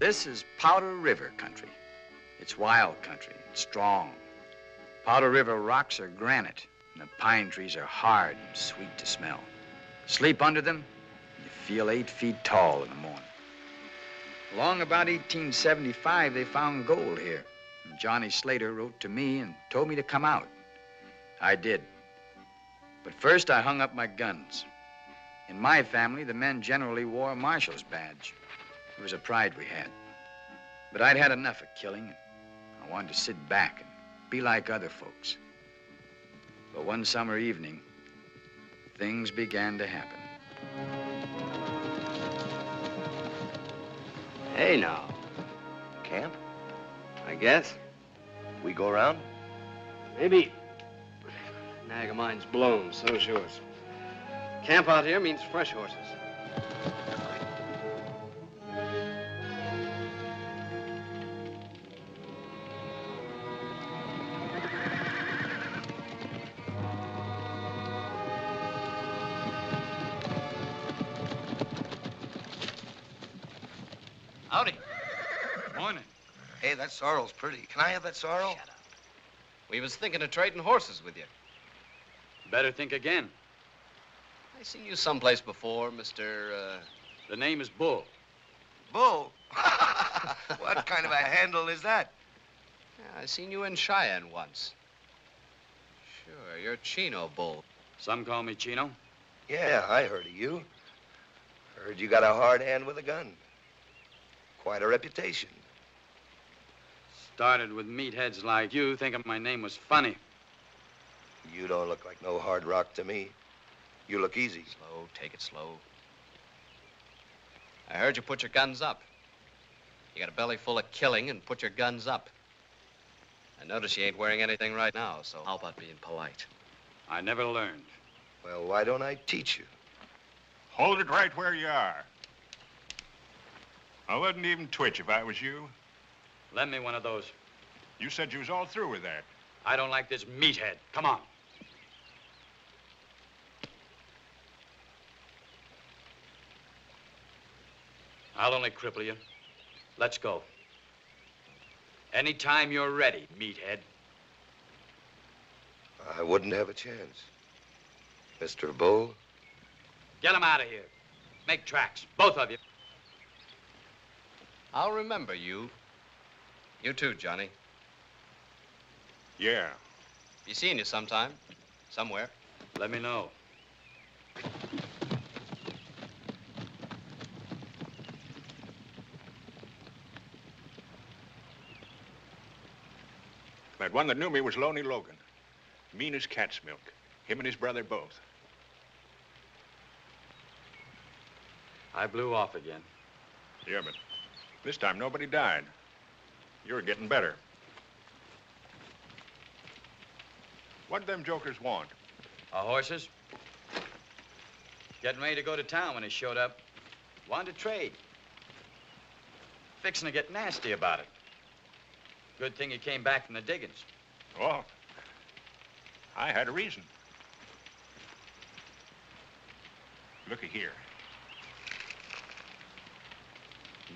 This is Powder River country. It's wild country. It's strong. Powder River rocks are granite, and the pine trees are hard and sweet to smell. Sleep under them, and you feel 8 feet tall in the morning. Along about 1875, they found gold here. And Johnny Slater wrote to me and told me to come out. I did. But first, I hung up my guns. In my family, the men generally wore a marshal's badge. It was a pride we had. But I'd had enough of killing. I wanted to sit back and be like other folks. But one summer evening, things began to happen. Hey, now. Camp? I guess. We go around? Maybe. Nag of mine's blown, so's yours. Camp out here means fresh horses. Howdy. Morning. Hey, that sorrel's pretty. Can I have that sorrel? Shut up. We was thinking of trading horses with you. Better think again. I seen you someplace before, Mr. The name is Bull. Bull? What kind of a handle is that? Yeah, I seen you in Cheyenne once. Sure, you're Chino Bull. Some call me Chino. Yeah, I heard of you. Heard you got a hard hand with a gun. Quite a reputation. Started with meatheads like you thinking my name was funny. You don't look like no hard rock to me. You look easy. Slow, take it slow. I heard you put your guns up. You got a belly full of killing and put your guns up. I notice you ain't wearing anything right now, so how about being polite? I never learned. Well, why don't I teach you? Hold it right where you are. I wouldn't even twitch if I was you. Lend me one of those. You said you was all through with that. I don't like this meathead. Come on. I'll only cripple you. Let's go. Anytime you're ready, meathead. I wouldn't have a chance. Mr. Bull? Get him out of here. Make tracks, both of you. I'll remember you. You too, Johnny. Yeah. Be seeing you sometime, somewhere. Let me know. That one that knew me was Loney Logan. Mean as cat's milk. Him and his brother both. I blew off again. Yeah, but this time nobody died. You're getting better. What'd them jokers want? Our horses? Getting ready to go to town when he showed up. Wanted to trade. Fixing to get nasty about it. Good thing he came back from the diggings. Well, I had a reason. Looky here.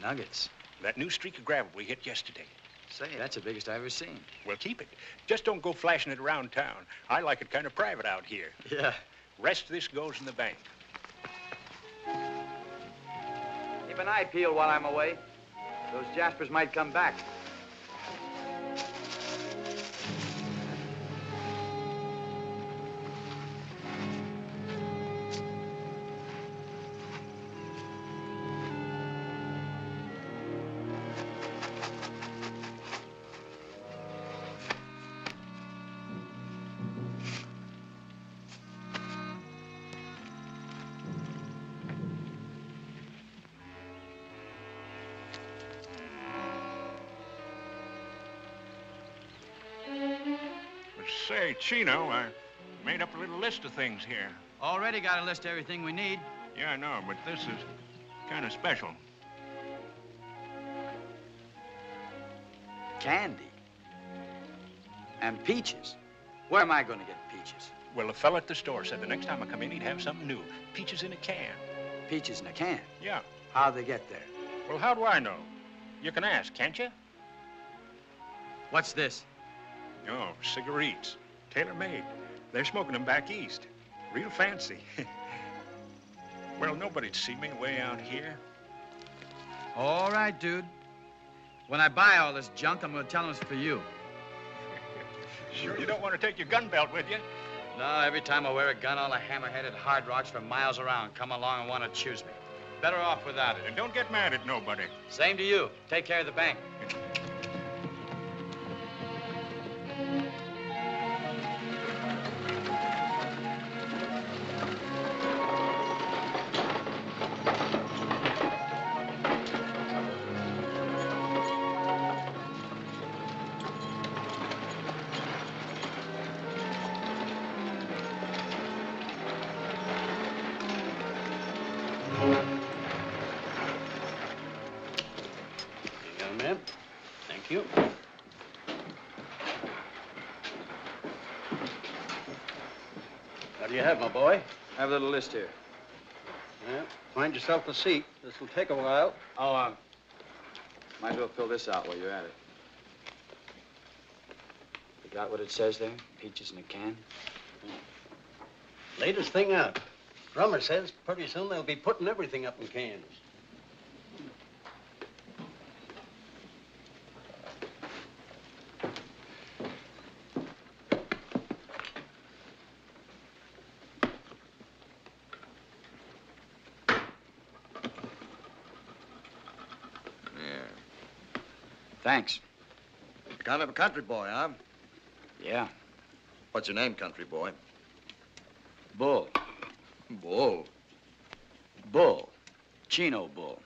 Nuggets. That new streak of gravel we hit yesterday. Say, that's the biggest I've ever seen. Well, keep it. Just don't go flashing it around town. I like it kind of private out here. Yeah. Rest of this goes in the bank. Keep an eye peeled while I'm away. Those Jaspers might come back. Say, Chino, I made up a little list of things here. Already got a list of everything we need. Yeah, I know, but this is kind of special. Candy. And peaches. Where am I going to get peaches? Well, the fella at the store said the next time I come in, he'd have something new. Peaches in a can. Peaches in a can? Yeah. How'd they get there? Well, how do I know? You can ask, can't you? What's this? Oh, cigarettes. Tailor-made. They're smoking them back east. Real fancy. Well, nobody'd see me way out here. All right, dude. When I buy all this junk, I'm gonna tell them it's for you. Sure you don't want to take your gun belt with you? No, every time I wear a gun, all the hammer-headed hard rocks from miles around come along and want to choose me. Better off without it. And don't get mad at nobody. Same to you. Take care of the bank. Ma'am. Thank you. What do you have, my boy? I have a little list here. Yeah, find yourself a seat. This will take a while. Oh, might as well fill this out while you're at it. You got what it says there? Peaches in a can? Latest thing out. Drummer says pretty soon they'll be putting everything up in cans. Thanks. You're kind of a country boy, huh? Yeah. What's your name, country boy? Bull. Bull. Bull. Chino Bull.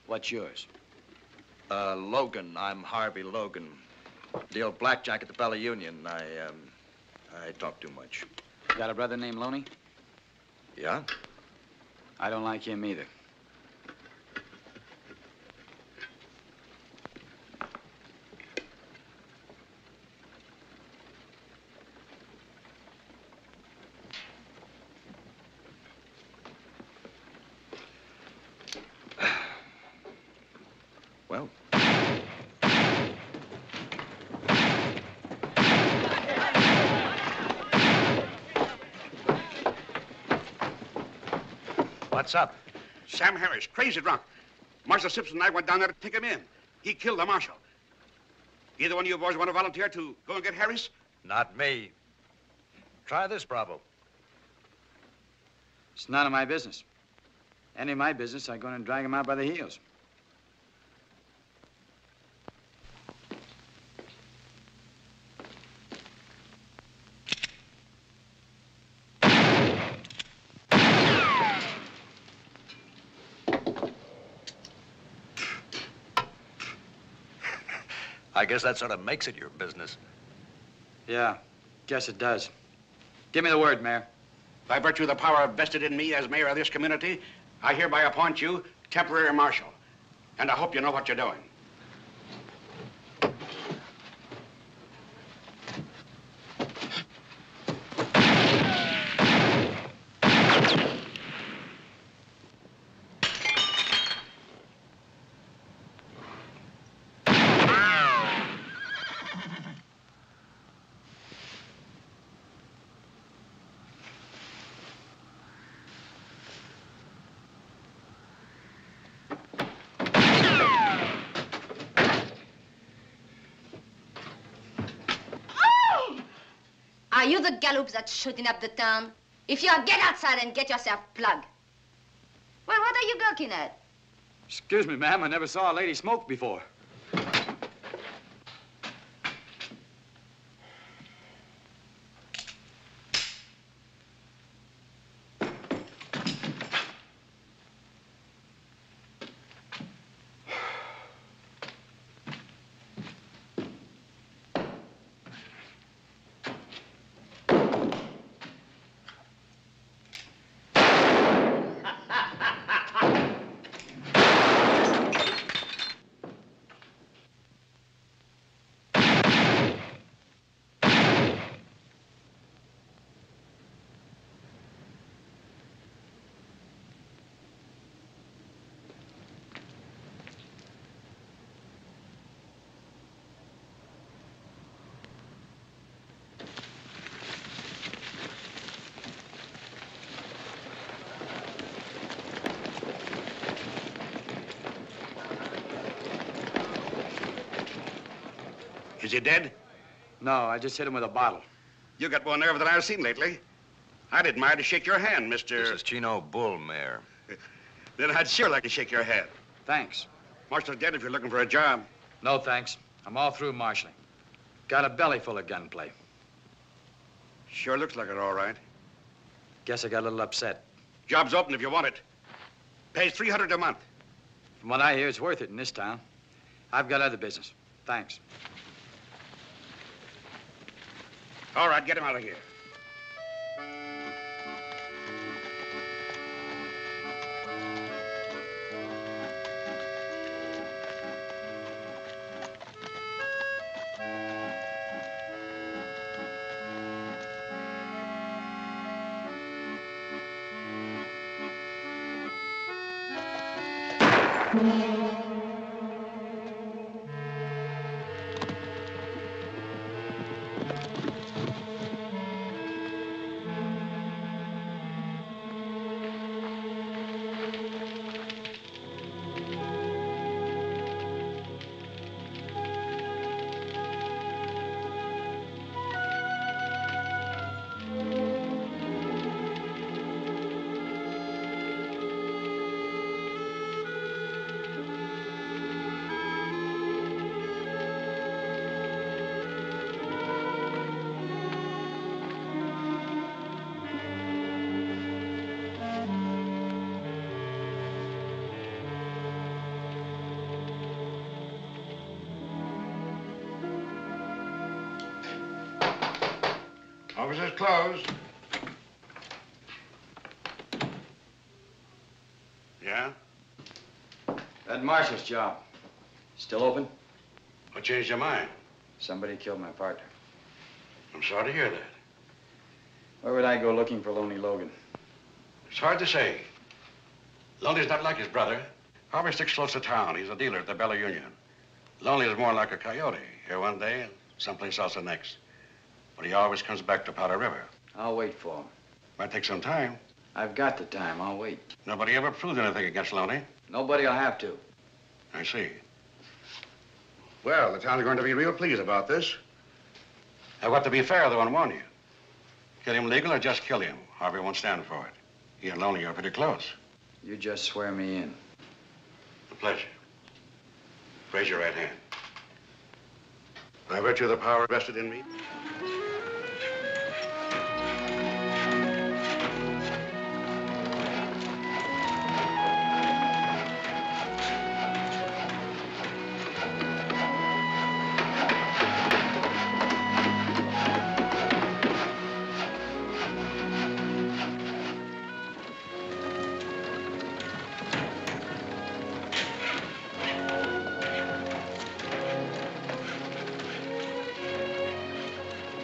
What's yours? Logan. I'm Harvey Logan. Deal blackjack at the Bella Union. I talk too much. You got a brother named Loney? Yeah? I don't like him either. Well, What's up? Sam Harris, crazy drunk. Marshal Simpson and I went down there to take him in. He killed the marshal. Either one of you boys want to volunteer to go and get Harris? not me. Try this, Bravo. It's none of my business. Any of my business, I'd go in and drag him out by the heels. I guess that sort of makes it your business. Yeah, guess it does. Give me the word, Mayor. By virtue of the power vested in me as mayor of this community, I hereby appoint you temporary marshal. And I hope you know what you're doing. Are you the gallops that's shooting up the town? If you are, get outside and get yourself plugged. Well, what are you gawking at? Excuse me, ma'am. I never saw a lady smoke before. Is he dead? No, I just hit him with a bottle. You got more nerve than I've seen lately. I'd admire to shake your hand, This Mr. is Chino Bull, Mayor. Then I'd sure like to shake your hand. Thanks. Marshal's dead if you're looking for a job. No, thanks. I'm all through marshaling. Got a belly full of gunplay. Sure looks like it, all right. Guess I got a little upset. Job's open if you want it. Pays $300 a month. From what I hear, it's worth it in this town. I've got other business. Thanks. All right, get him out of here. Office is closed. Yeah? That marshal's job. Still open? What changed your mind? Somebody killed my partner. I'm sorry to hear that. Where would I go looking for Loney Logan? It's hard to say. Loney's not like his brother. Harvey sticks close to town. He's a dealer at the Bella Union. Loney is more like a coyote. Here one day and someplace else the next. But he always comes back to Powder River. I'll wait for him. Might take some time. I've got the time. I'll wait. Nobody ever proved anything against Loney. Nobody'll have to. I see. Well, the town's going to be real pleased about this. I've got to be fair, though, and warn you. Kill him legal or just kill him. Harvey won't stand for it. He and Loney are pretty close. You just swear me in. A pleasure. Raise your right hand. By virtue of the power vested in me.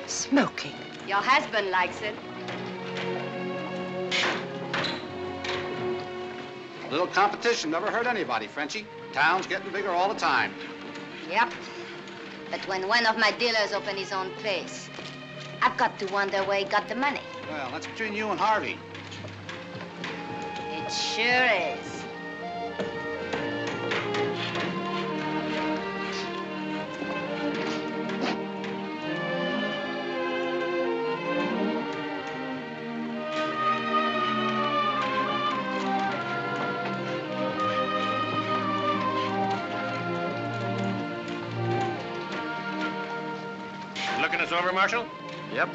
Smoking. Your husband likes it. Little competition never hurt anybody, Frenchie. Town's getting bigger all the time. Yep. But when one of my dealers opened his own place, I've got to wonder where he got the money. Well, that's between you and Harvey. It sure is. Looking us over, Marshal? Yep.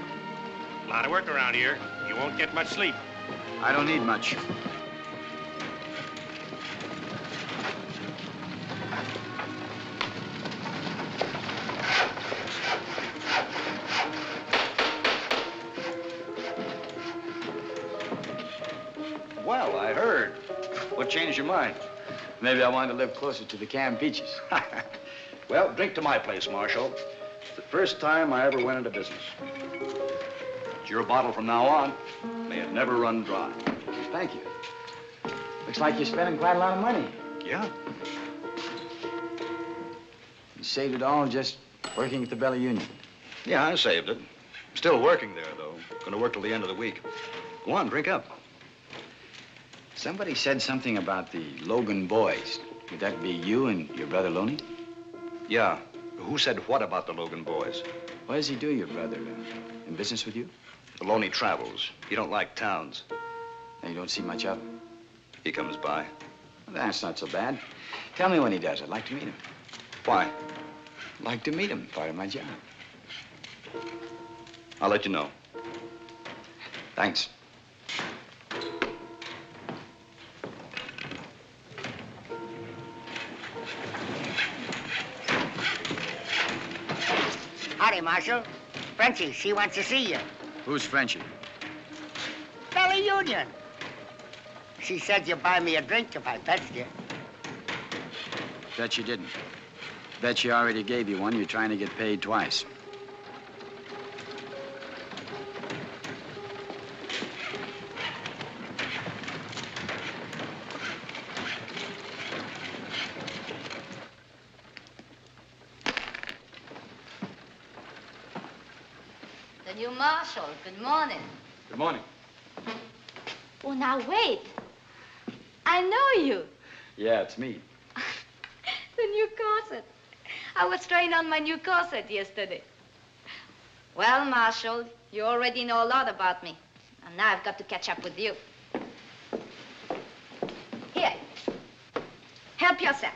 A lot of work around here. You won't get much sleep. I don't need much. Well, I heard. What changed your mind? Maybe I wanted to live closer to the canned peaches. Well, drink to my place, Marshal. It's the first time I ever went into business. It's your bottle from now on. May it never run dry. Thank you. Looks like you're spending quite a lot of money. Yeah? You saved it all just working at the Bella Union. Yeah, I saved it. Still working there, though. Gonna work till the end of the week. Go on, drink up. Somebody said something about the Logan boys. Would that be you and your brother Loney? Yeah. Who said what about the Logan boys? What does he do, your brother? In business with you? Maloney travels. He don't like towns. And you don't see much of him? He comes by. Well, that's not so bad. Tell me when he does. I'd like to meet him. Why? I'd like to meet him. Part of my job. I'll let you know. Thanks. Howdy, Marshal. Frenchie, she wants to see you. Who's Frenchie? Valley Union. She said you'd buy me a drink if I fetched you. Bet you didn't. Bet she already gave you one. You're trying to get paid twice. The new marshal. Good morning. Good morning. Oh, now wait. I know you. Yeah, it's me. The new corset. I was trying on my new corset yesterday. Well, Marshal, you already know a lot about me. And now I've got to catch up with you. Here. Help yourself.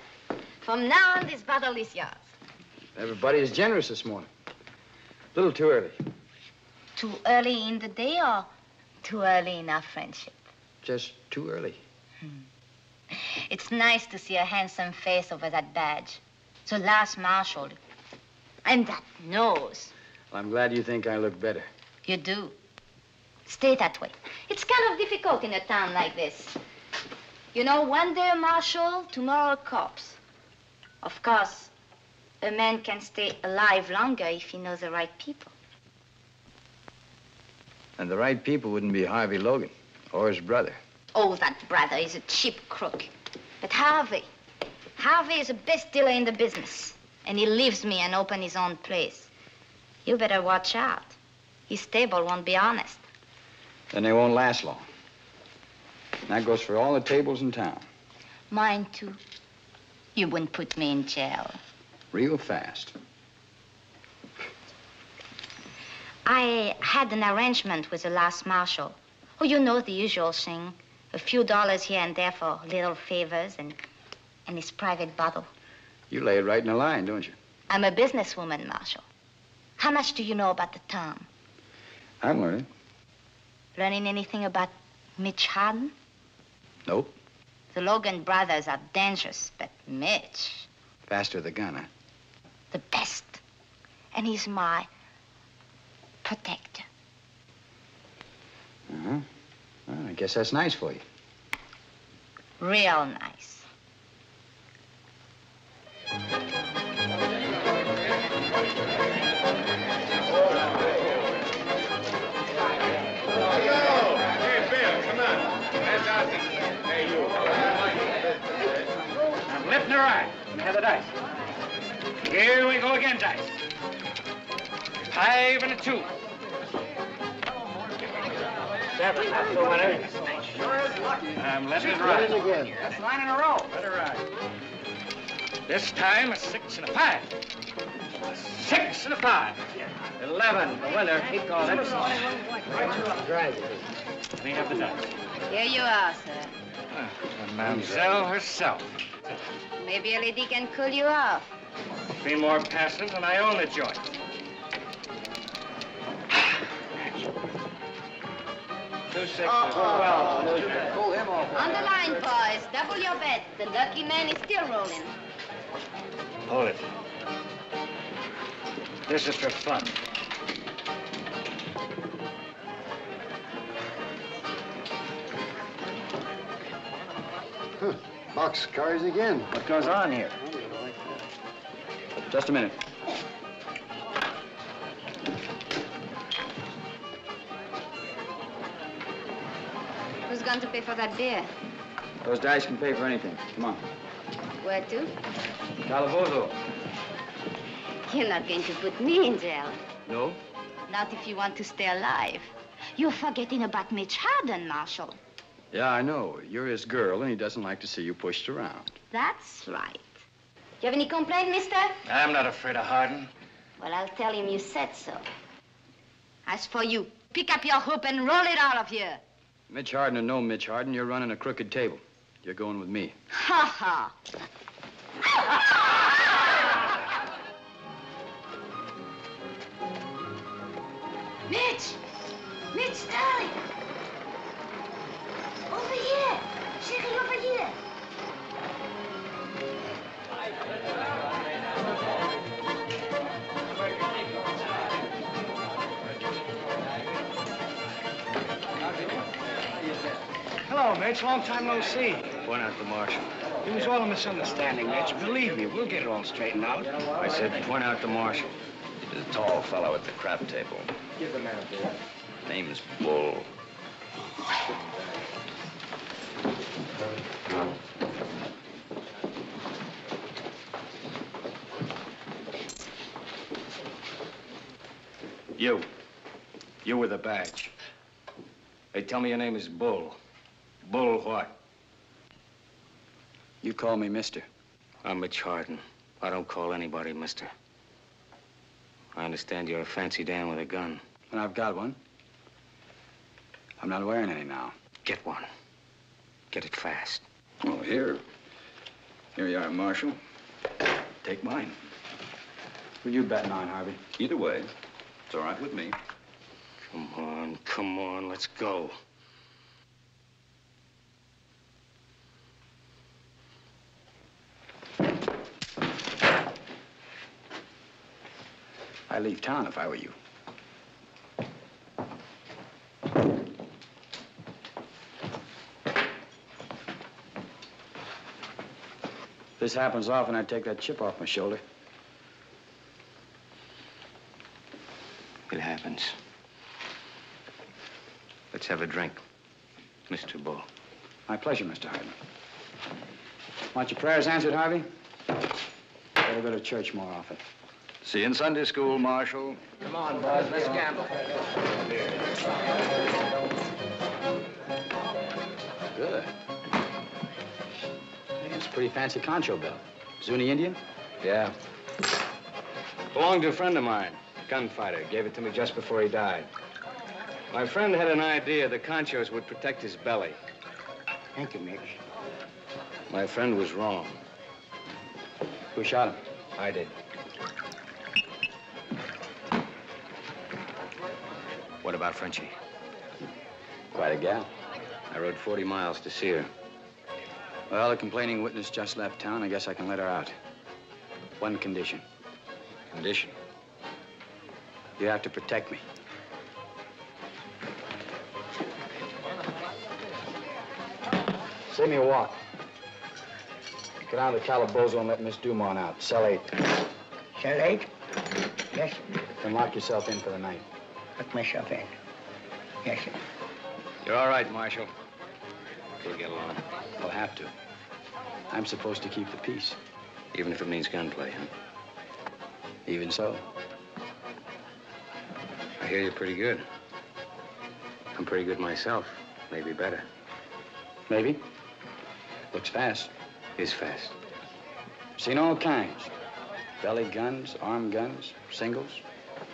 From now on, this bottle is yours. Everybody is generous this morning. A little too early. Too early in the day or too early in our friendship? Just too early. It's nice to see a handsome face over that badge. So last Marshal. And that nose. Well, I'm glad you think I look better. You do. Stay that way. It's kind of difficult in a town like this. You know, one day a marshal, tomorrow a corpse. Of course, a man can stay alive longer if he knows the right people. And the right people wouldn't be Harvey Logan or his brother. Oh, that brother is a cheap crook. But Harvey is the best dealer in the business. And he leaves me and open his own place. You better watch out. His table won't be honest. Then they won't last long. And that goes for all the tables in town. Mine, too. You wouldn't put me in jail. Real fast. I had an arrangement with the last marshal. Oh, you know the usual thing. A few dollars here and there for little favors and his private bottle. You lay it right in a line, don't you? I'm a businesswoman, Marshal. How much do you know about the town? I'm learning. Learning anything about Mitch Harden? Nope. The Logan brothers are dangerous, but Mitch, Faster the gun, huh? the best. And he's my protector. Uh-huh. Well, I guess that's nice for you. Real nice. Hey, Bill, come on. That's out there. Hey, you. I'm left and right. Have the dice. Here we go again, dice. 5 and a 2. 7, that's the winner. I'm left and right. That's 9 in a row. Let her ride. This time a 6 and a 5. 6 and a 5. 11, the winner. He called it. And he have the dice. Here you are, sir. The mamselle herself. Maybe a lady can cool you off. Be more passive than I own the joint. Two 6, 12. Pull him off. On the line, boys. Double your bet. The lucky man is still rolling. Hold it. This is for fun. Box cars again. What goes on here? Just a minute. Who's going to pay for that beer? Those dice can pay for anything. Come on. Where to? Calabozo. You're not going to put me in jail. No? Not if you want to stay alive. You're forgetting about Mitch Harden, Marshal. Yeah, I know. You're his girl, and he doesn't like to see you pushed around. That's right. You have any complaint, mister? I'm not afraid of Hardin. Well, I'll tell him you said so. As for you, pick up your hoop and roll it out of here. Mitch Hardin or no Mitch Hardin, you're running a crooked table. You're going with me. Ha ha. Mitch! Mitch, darling! Over here! Chérie, over here! Hello, Mitch. Long time no see. Point out the marshal. It was all a misunderstanding, Mitch. Believe me, we'll get it all straightened out. I said point out the marshal. The tall fellow at the crap table. Give the man a beer. Name's Bull. You with a badge. Hey, tell me your name is Bull. Bull what? You call me mister. I'm Mitch Hardin. I don't call anybody mister. I understand you're a fancy Dan with a gun. And I've got one. I'm not wearing any now. Get one. Get it fast. Oh, here you are, Marshal. Take mine. Who you betting on, Harvey? Either way, it's all right with me. Come on, let's go. I'd leave town if I were you. If this happens often, I'd take that chip off my shoulder. It happens. Let's have a drink, Mr. Bull. My pleasure, Mr. Hardin. Want your prayers answered, Harvey? Better go to church more often. See you in Sunday school, Marshal. Come on, Buzz. Let's gamble. Good. Hey, it's a pretty fancy concho belt. Zuni Indian? Yeah. Belonged to a friend of mine, gunfighter. Gave it to me just before he died. My friend had an idea the conchos would protect his belly. Thank you, Mitch. My friend was wrong. Who shot him? I did. What about Frenchie? Quite a gal. I rode 40 miles to see her. Well, the complaining witness just left town. I guess I can let her out. One condition. Condition? You have to protect me. Save me a walk. Get down to the Calabozo and let Miss Dumont out. Cell 8. Cell 8? Yes, And lock yourself in for the night. look myself in. Yes, sir. You're all right, Marshal. We'll get along. I'll have to. I'm supposed to keep the peace. Even if it means gunplay, huh? Even so. I hear you're pretty good. I'm pretty good myself. Maybe better. Maybe. Looks fast. Is fast. Seen all kinds. Belly guns, arm guns, singles,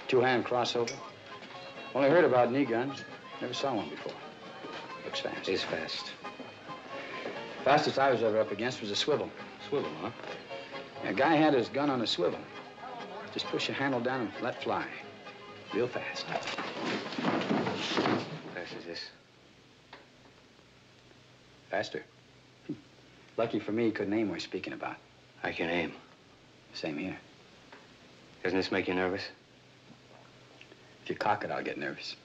two-hand crossover. Only heard about knee guns. Never saw one before. Looks fast. Is fast. Fastest I was ever up against was a swivel. Swivel, huh? A guy had his gun on a swivel. Just push the handle down and let fly. Real fast. Fast as this. Faster. Lucky for me, he couldn't aim we're speaking about. I can aim. Same here. Doesn't this make you nervous? If you cock it, I'll get nervous.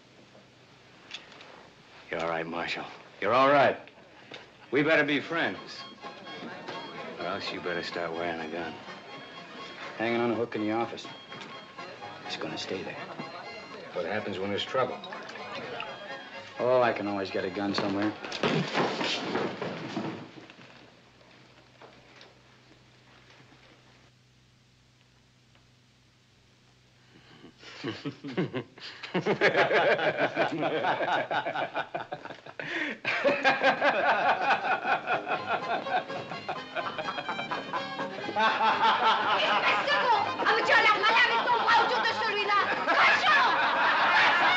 You're all right, Marshal. You're all right. We better be friends. Or else you better start wearing a gun. Hanging on a hook in the office. It's gonna stay there. What happens when there's trouble? Oh, I can always get a gun somewhere. Espèce de con! Ah, mais tu as l'air malin avec ton bras autour de celui-là! Cochon!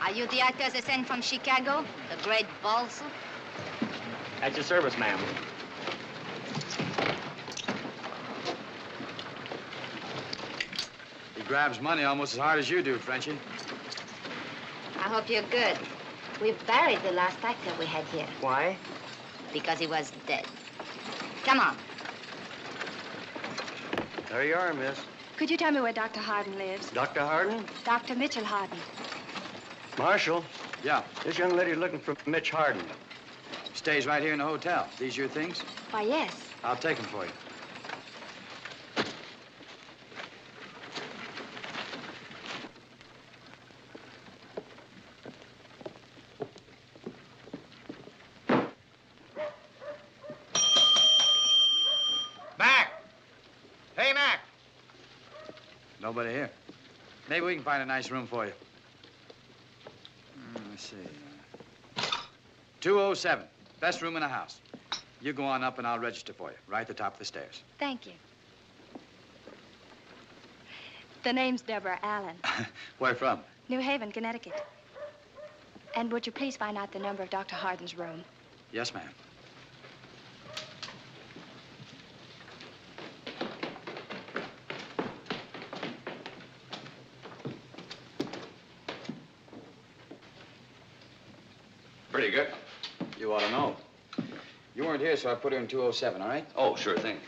Are you the actors they sent from Chicago? The great balls? At your service, ma'am. He grabs money almost as hard as you do, Frenchie. I hope you're good. We've buried the last actor we had here. Why? Because he was dead. Come on. There you are, miss. Could you tell me where Dr. Harden lives? Dr. Harden? Dr. Mitchell Harden. Marshal, Yeah. this young lady's looking for Mitch Harden. Stays right here in the hotel. These your things? Why, yes. I'll take them for you. Mac! Hey, Mac! Nobody here. Maybe we can find a nice room for you. Let's see. 207. Best room in the house. You go on up and I'll register for you. Right at the top of the stairs. Thank you. The name's Deborah Allen. Where from? New Haven, Connecticut. And would you please find out the number of Dr. Harden's room? Yes, ma'am. Pretty good. You ought to know. You weren't here, so I put her in 207, all right? Oh, sure thing.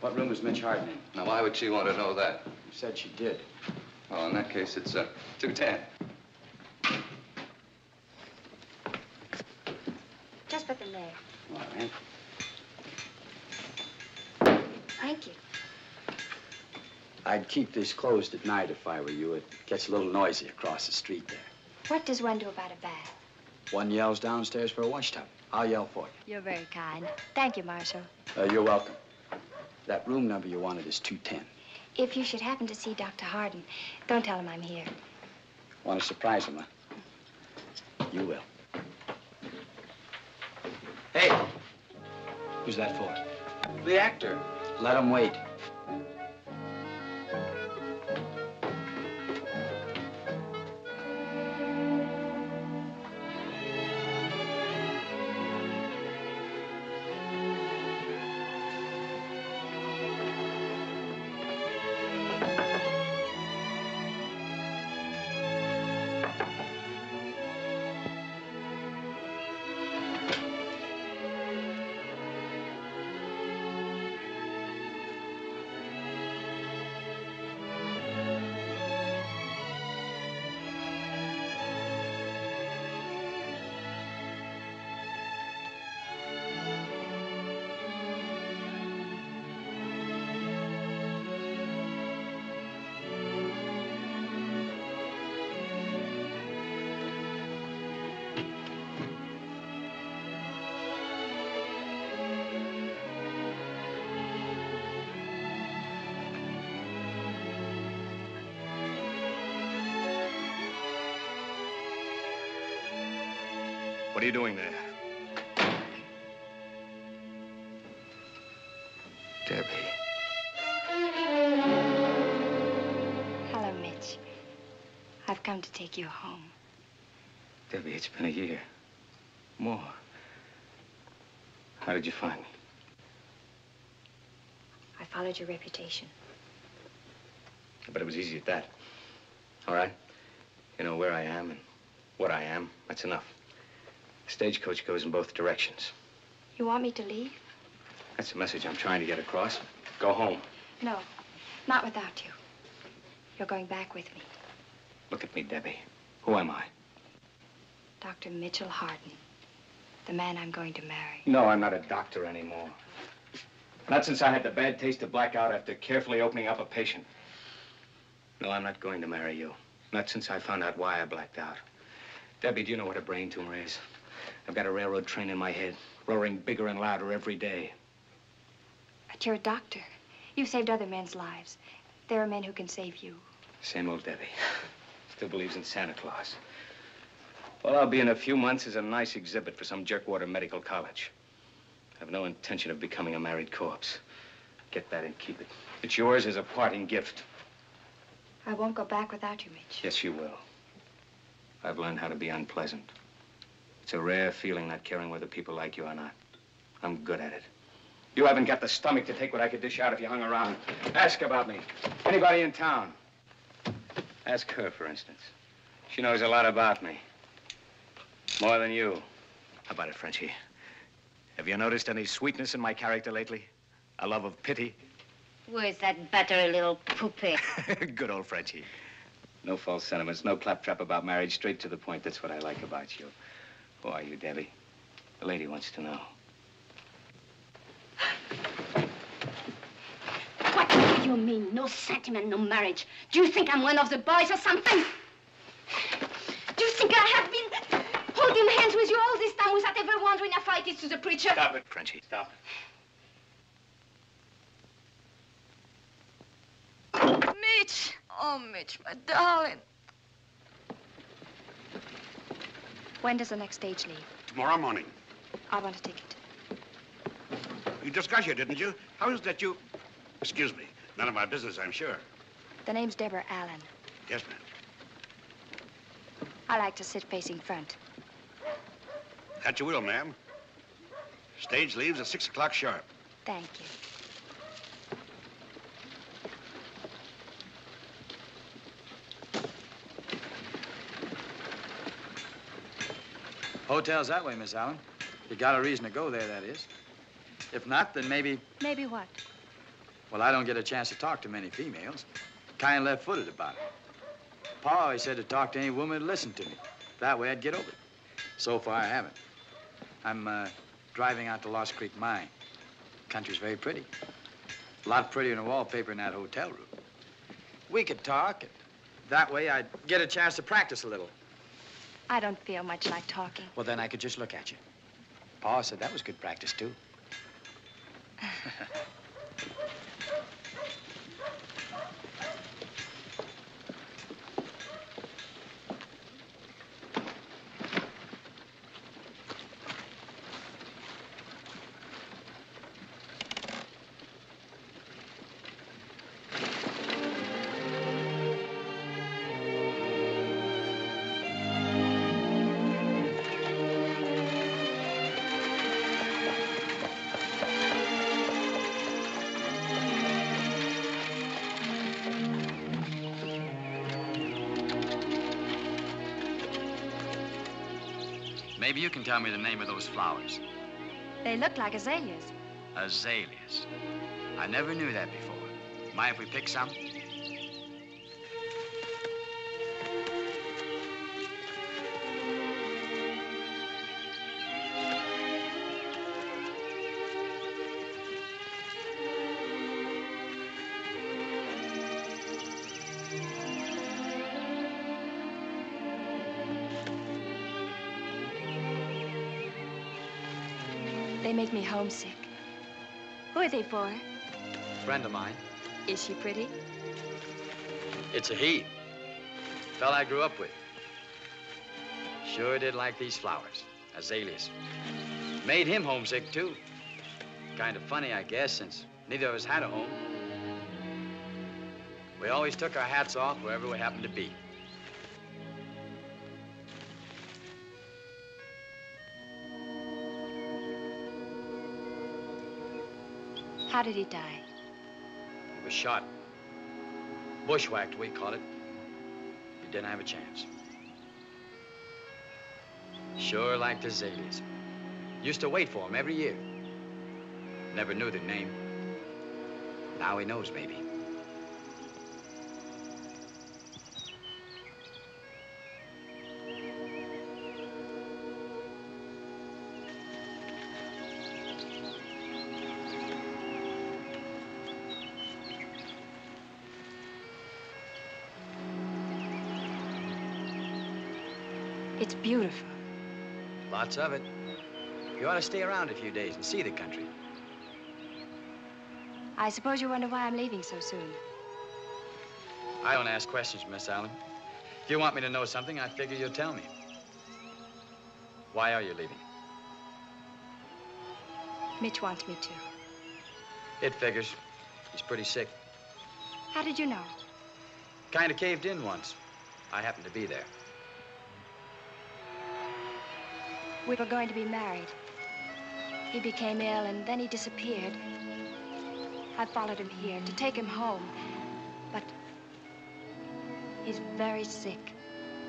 What room is Mitch Harden in? Now, why would she want to know that? You said she did. Well, in that case, it's 210. Just put them there. All right. Thank you. I'd keep this closed at night if I were you. It gets a little noisy across the street there. What does one do about a bath? One yells downstairs for a wash tub. I'll yell for you. You're very kind. Thank you, Marshal. You're welcome. That room number you wanted is 210. If you should happen to see Dr. Harden, don't tell him I'm here. Want to surprise him, huh? You will. Hey! Who's that for? The actor. Let him wait. What are you doing there? Debbie. Hello, Mitch. I've come to take you home. Debbie, it's been a year. More. How did you find me? I followed your reputation. But it was easy at that. All right? You know where I am and what I am. That's enough. The stagecoach goes in both directions. You want me to leave? That's the message I'm trying to get across. Go home. No, not without you. You're going back with me. Look at me, Debbie. Who am I? Dr. Mitchell Harden, the man I'm going to marry. No, I'm not a doctor anymore. Not since I had the bad taste of blackout after carefully opening up a patient. No, I'm not going to marry you. Not since I found out why I blacked out. Debbie, do you know what a brain tumor is? I've got a railroad train in my head, roaring bigger and louder every day. But you're a doctor. You've saved other men's lives. There are men who can save you. Same old Debbie. Still believes in Santa Claus. All I'll be in a few months is a nice exhibit for some jerkwater medical college. I have no intention of becoming a married corpse. Get that and keep it. It's yours as a parting gift. I won't go back without you, Mitch. Yes, you will. I've learned how to be unpleasant. It's a rare feeling not caring whether people like you or not. I'm good at it. You haven't got the stomach to take what I could dish out if you hung around. Ask about me. Anybody in town. Ask her, for instance. She knows a lot about me. More than you. How about it, Frenchie? Have you noticed any sweetness in my character lately? A love of pity? Where's that battery little poupée? Good old Frenchie. No false sentiments, no claptrap about marriage. Straight to the point. That's what I like about you. Who are you, Debbie? The lady wants to know. What do you mean? No sentiment, no marriage. Do you think I'm one of the boys or something? Do you think I have been holding hands with you all this time without ever wondering if I did to the preacher? Stop it, Frenchie. Stop it. Mitch! Oh, Mitch, my darling. When does the next stage leave? Tomorrow morning. I want a ticket. You just got here, didn't you? How is it that you... Excuse me. None of my business, I'm sure. The name's Deborah Allen. Yes, ma'am. I like to sit facing front. That you will, ma'am. Stage leaves at 6 o'clock sharp. Thank you. Hotel's that way, Miss Allen. You got a reason to go there, that is. If not, then maybe... Maybe what? Well, I don't get a chance to talk to many females. Kind of left-footed about it. Pa always said to talk to any woman who'd listen to me. That way I'd get over it. So far, I haven't. I'm driving out to Lost Creek Mine. Country's very pretty. A lot prettier than the wallpaper in that hotel room. We could talk, and that way I'd get a chance to practice a little. I don't feel much like talking. Well, then I could just look at you. Pa said that was good practice, too. Maybe you can tell me the name of those flowers. They look like azaleas. Azaleas. I never knew that before. Mind if we pick some? They make me homesick. Who are they for? Friend of mine. Is she pretty? It's a he. Fella I grew up with. Sure did like these flowers. Azaleas. Made him homesick, too. Kind of funny, I guess, since neither of us had a home. We always took our hats off wherever we happened to be. How did he die? He was shot. Bushwhacked, we call it. He didn't have a chance. Sure liked azaleas. Used to wait for him every year. Never knew their name. Now he knows, maybe. It's beautiful. Lots of it. You ought to stay around a few days and see the country. I suppose you wonder why I'm leaving so soon. I don't ask questions, Miss Allen. If you want me to know something, I figure you'll tell me. Why are you leaving? Mitch wants me to. It figures. He's pretty sick. How did you know? Kind of caved in once. I happened to be there. We were going to be married. He became ill, and then he disappeared. I followed him here to take him home. But he's very sick,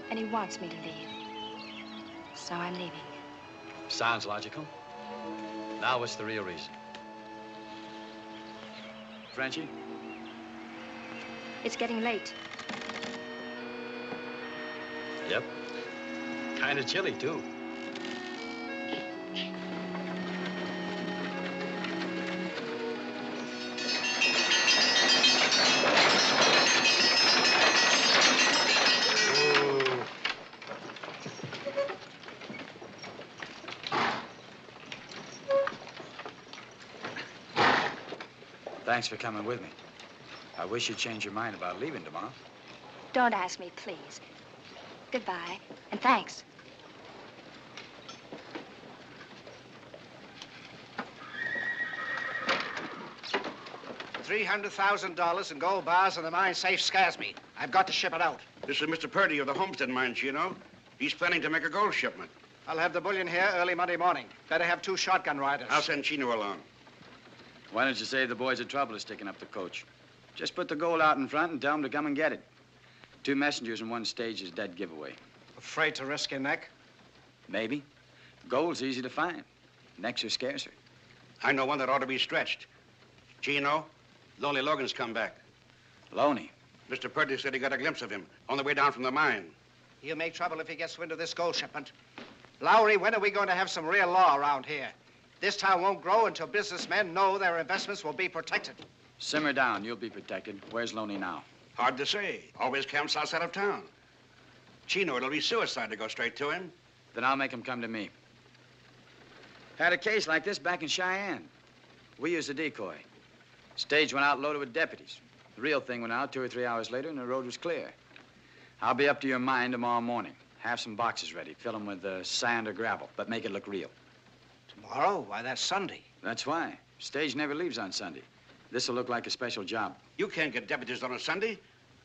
and he wants me to leave. So I'm leaving. Sounds logical. Now, what's the real reason? Frenchie? It's getting late. Yep. Kind of chilly, too. Thanks for coming with me. I wish you'd change your mind about leaving tomorrow. Don't ask me, please. Goodbye, and thanks. $300,000 in gold bars in the mine safe scares me. I've got to ship it out. This is Mr. Purdy of the Homestead Mines, you know. He's planning to make a gold shipment. I'll have the bullion here early Monday morning. Better have 2 shotgun riders. I'll send Chino along. Why don't you save the boys the trouble of sticking up the coach? Just put the gold out in front and tell them to come and get it. 2 messengers in one stage is dead giveaway. Afraid to risk your neck? Maybe. Gold's easy to find. Necks are scarcer. I know one that ought to be stretched. Chino, Lonely Logan's come back. Loney? Mr. Purdy said he got a glimpse of him on the way down from the mine. He'll make trouble if he gets wind of this gold shipment. Lowry, when are we going to have some real law around here? This town won't grow until businessmen know their investments will be protected. Simmer down. You'll be protected. Where's Loney now? Hard to say. Always camps outside of town. Chino, it'll be suicide to go straight to him. Then I'll make him come to me. Had a case like this back in Cheyenne. We used a decoy. Stage went out loaded with deputies. The real thing went out 2 or 3 hours later, and the road was clear. I'll be up to your mine tomorrow morning. Have some boxes ready. Fill them with sand or gravel, but make it look real. Tomorrow? Why, that's Sunday. That's why. Stage never leaves on Sunday. This'll look like a special job. You can't get deputies on a Sunday.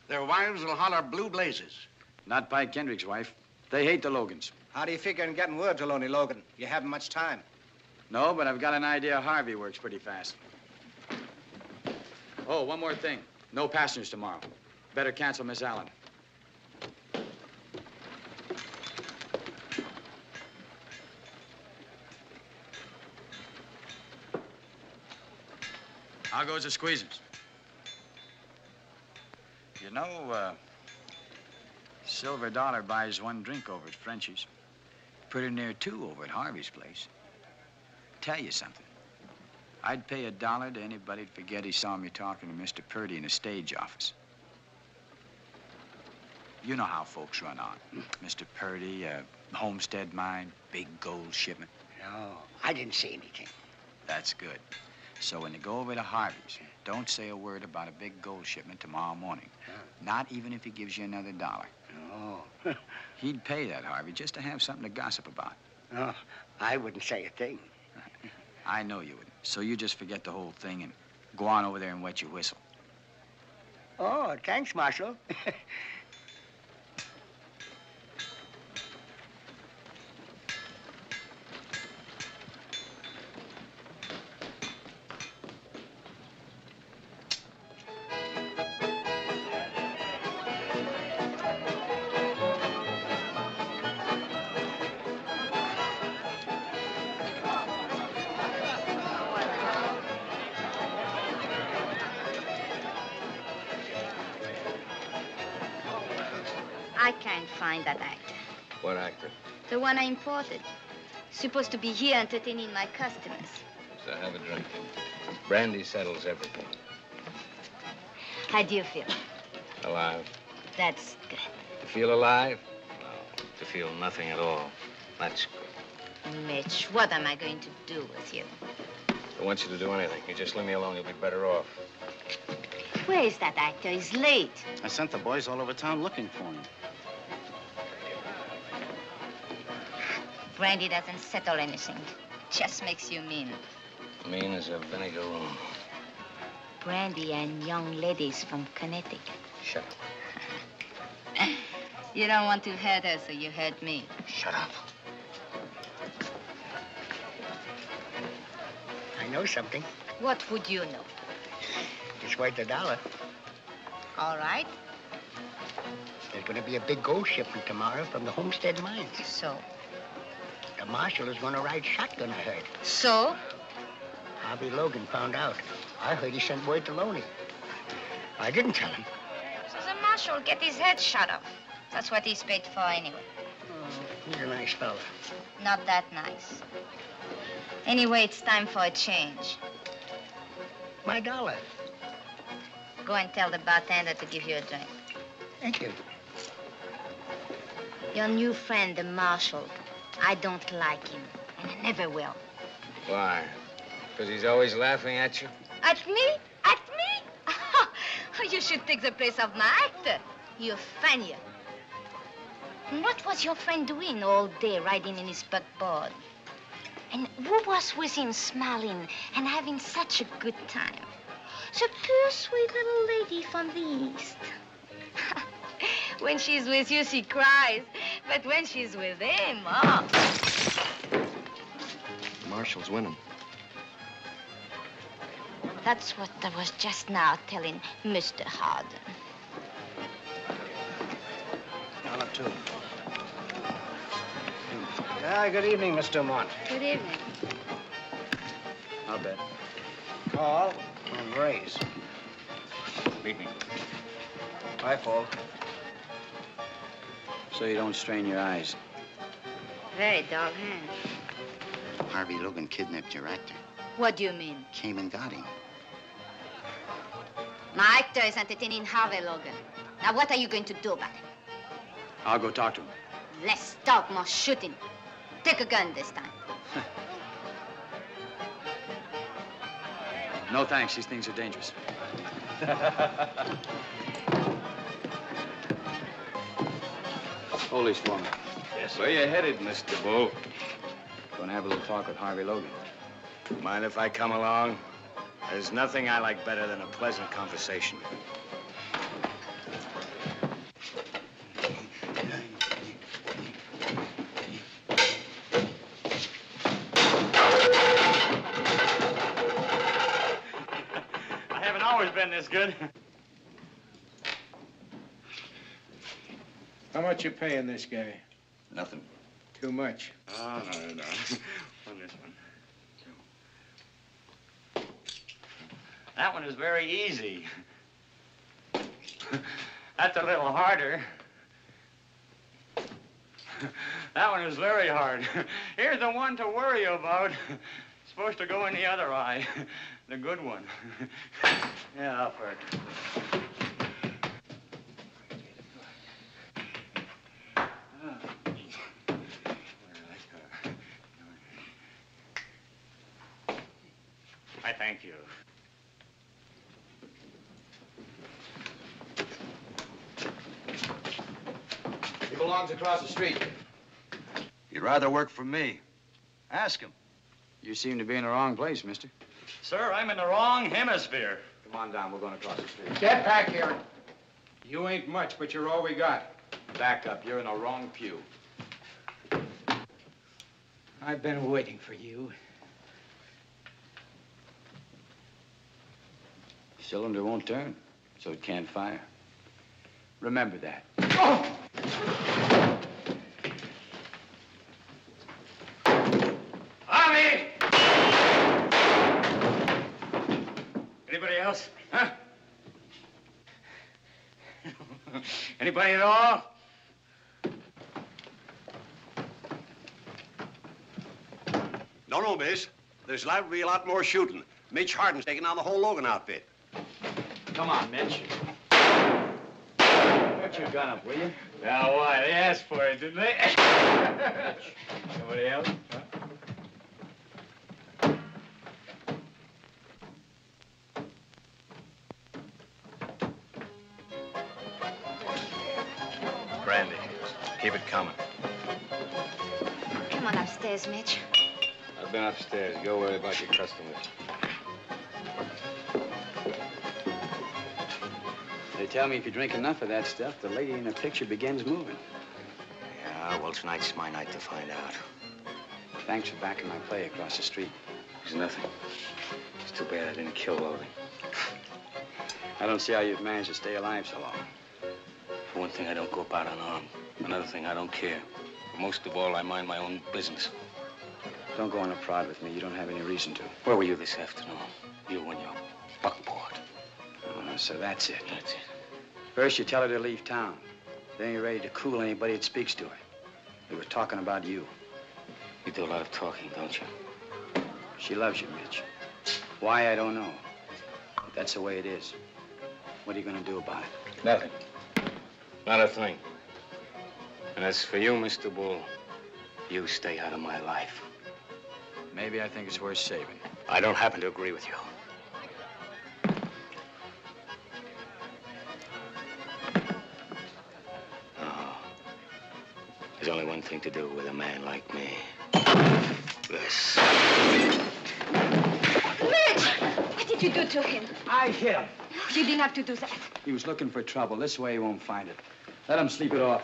Their wives will holler blue blazes. Not Pike Kendrick's wife. They hate the Logans. How do you figure on getting word to Loney Logan? You haven't much time. No, but I've got an idea Harvey works pretty fast. Oh, one more thing. No passengers tomorrow. Better cancel Miss Allen. How goes the squeezers? You know, Silver Dollar buys 1 drink over at Frenchie's. Pretty near 2 over at Harvey's place. Tell you something. I'd pay $1 to anybody to forget he saw me talking to Mr. Purdy in a stage office. You know how folks run on. Mr. Purdy, Homestead Mine, big gold shipment. No, I didn't see anything. That's good. So when you go over to Harvey's, don't say a word about a big gold shipment tomorrow morning. Not even if he gives you another $1. No. He'd pay that, Harvey, just to have something to gossip about. No, I wouldn't say a thing. I know you wouldn't. So you just forget the whole thing and go on over there and wet your whistle. Oh, thanks, Marshal. I can't find that actor. What actor? The one I imported. Supposed to be here entertaining my customers. So have a drink. Brandy settles everything. How do you feel? Alive. That's good. You feel alive? Well, to feel nothing at all. That's good. Mitch, what am I going to do with you? I want you to do anything. You just leave me alone, you'll be better off. Where is that actor? He's late. I sent the boys all over town looking for him. Brandy doesn't settle anything. Just makes you mean. Mean as a vinegar room. Brandy and young ladies from Connecticut. Shut up. You don't want to hurt her, so you hurt me. Shut up. I know something. What would you know? It's worth $1. All right. There's going to be a big gold shipment tomorrow from the Homestead Mines. So? The marshal is going to ride shotgun, I heard. So? Harvey Logan found out. I heard he sent word to Loney. I didn't tell him. So the marshal will get his head shot off. That's what he's paid for anyway. Oh, he's a nice fella. Not that nice. Anyway, it's time for a change. My $1. Go and tell the bartender to give you a drink. Thank you. Your new friend, the marshal, I don't like him, and I never will. Why? Because he's always laughing at you? At me? At me? You should take the place of my actor. You're funnier. What was your friend doing all day riding in his buckboard? And who was with him smiling and having such a good time? The poor, sweet little lady from the East. When she's with you, she cries. But when she's with him, oh. The marshal's winning. That's what I was just now telling Mr. Harden. $2. Good evening, Mr. Mont. Good evening. I'll bet. Call and raise. Beat me. I fold. So you don't strain your eyes. Very dull hand. Harvey Logan kidnapped your actor. What do you mean? Came and got him. My actor is entertaining Harvey Logan. Now, what are you going to do about it? I'll go talk to him. Less talk, more shooting. Take a gun this time. No thanks, these things are dangerous. Hold these for me. Yes, where you headed, Mr. Bull? Gonna have a little talk with Harvey Logan. Mind if I come along? There's nothing I like better than a pleasant conversation. I haven't always been this good. How much you paying this guy? Nothing. Too much. Oh, no. On this one. That one is very easy. That's a little harder. That one is very hard. Here's the one to worry about. It's supposed to go in the other eye. The good one. Yeah, upward. I thank you. He belongs across the street. He'd rather work for me. Ask him. You seem to be in the wrong place, mister. Sir, I'm in the wrong hemisphere. Come on down, we're going across the street. Get back here. You ain't much, but you're all we got. Back up, you're in the wrong pew. I've been waiting for you. Cylinder won't turn, so it can't fire. Remember that. Oh! Army! Anybody else? Huh? Anybody at all? No, miss. There's liable to be a lot more shooting. Mitch Harden's taking on the whole Logan outfit. Come on, Mitch. Put your gun up, will you? Now, why? They asked for it, didn't they? Somebody else? Huh? Brandy. Keep it coming. Come on upstairs, Mitch. I've been upstairs. Go worry about your customers. They tell me if you drink enough of that stuff, the lady in the picture begins moving. Yeah, well, tonight's my night to find out. Thanks for backing my play across the street. There's nothing. It's too bad I didn't kill Logan. I don't see how you've managed to stay alive so long. For one thing, I don't go about unarmed. Another thing, I don't care. But most of all, I mind my own business. Don't go on a prod with me. You don't have any reason to. Where were you this afternoon? You and your buckboard. Oh, so that's it. That's it. First, you tell her to leave town. Then you're ready to cool anybody that speaks to her. We were talking about you. You do a lot of talking, don't you? She loves you, Mitch. Why, I don't know. But that's the way it is. What are you going to do about it? Nothing. Not a thing. And as for you, Mr. Bull, you stay out of my life. Maybe I think it's worth saving. I don't happen to agree with you. No. There's only one thing to do with a man like me. This. Mitch! What did you do to him? I hit him. You didn't have to do that. He was looking for trouble. This way he won't find it. Let him sleep it off.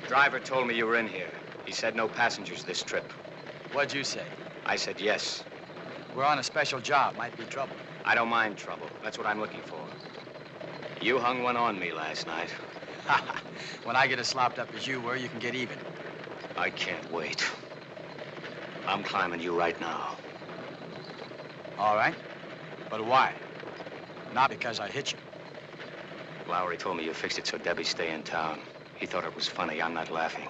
Driver told me you were in here. He said no passengers this trip. What'd you say? I said yes. We're on a special job. Might be trouble. I don't mind trouble. That's what I'm looking for. You hung one on me last night. When I get as slopped up as you were, you can get even. I can't wait. I'm climbing you right now. All right. But why? Not because I hit you. Lowry told me you fixed it so Debbie stay in town. He thought it was funny. I'm not laughing.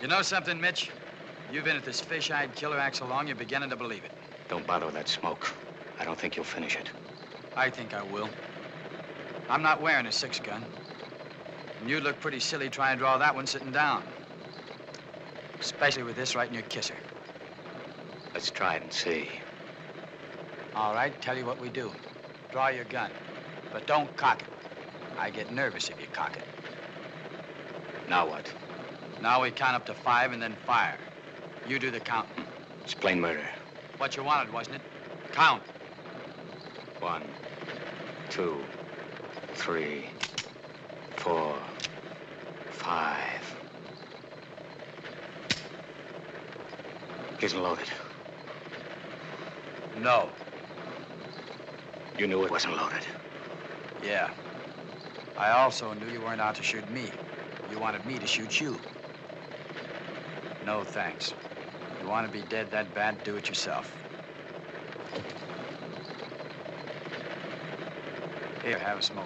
You know something, Mitch? You've been at this fish-eyed killer act so long, you're beginning to believe it. Don't bother with that smoke. I don't think you'll finish it. I think I will. I'm not wearing a 6-gun. And you'd look pretty silly trying to draw that one sitting down. Especially with this right in your kisser. Let's try it and see. All right, tell you what we do. Draw your gun, but don't cock it. I get nervous if you cock it. Now what? Now we count up to 5 and then fire. You do the counting. It's plain murder. What you wanted, wasn't it? Count. 1, 2, 3, 4, 5. Isn't loaded. No. You knew it wasn't loaded. Yeah. I also knew you weren't out to shoot me. You wanted me to shoot you. No, thanks. You want to be dead that bad, do it yourself. Here, have a smoke.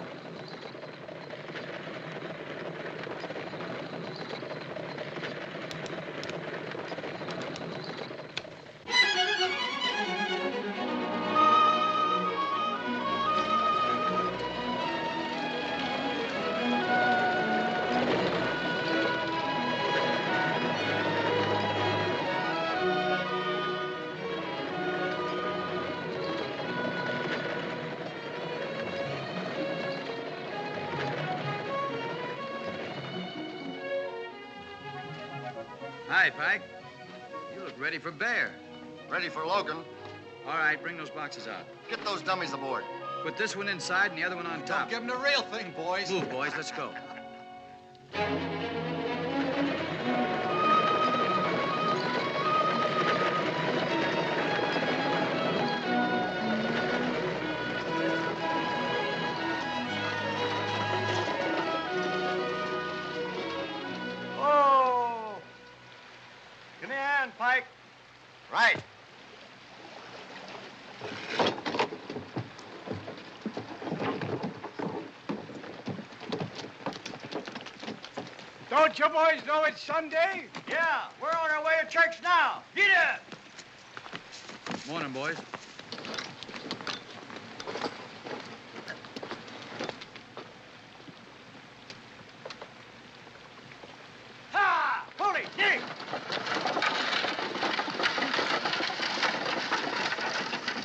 Hi, Pike. You look ready for bear. Ready for Logan. All right, bring those boxes out. Get those dummies aboard. Put this one inside and the other one on top. Give them the real thing, boys. Move, boys. Let's go. Oh! Give me a hand, Pike. Right. Don't you boys know it's Sunday? Yeah, we're on our way to church now. Get it! Morning, boys. Ha! Pulley, dig!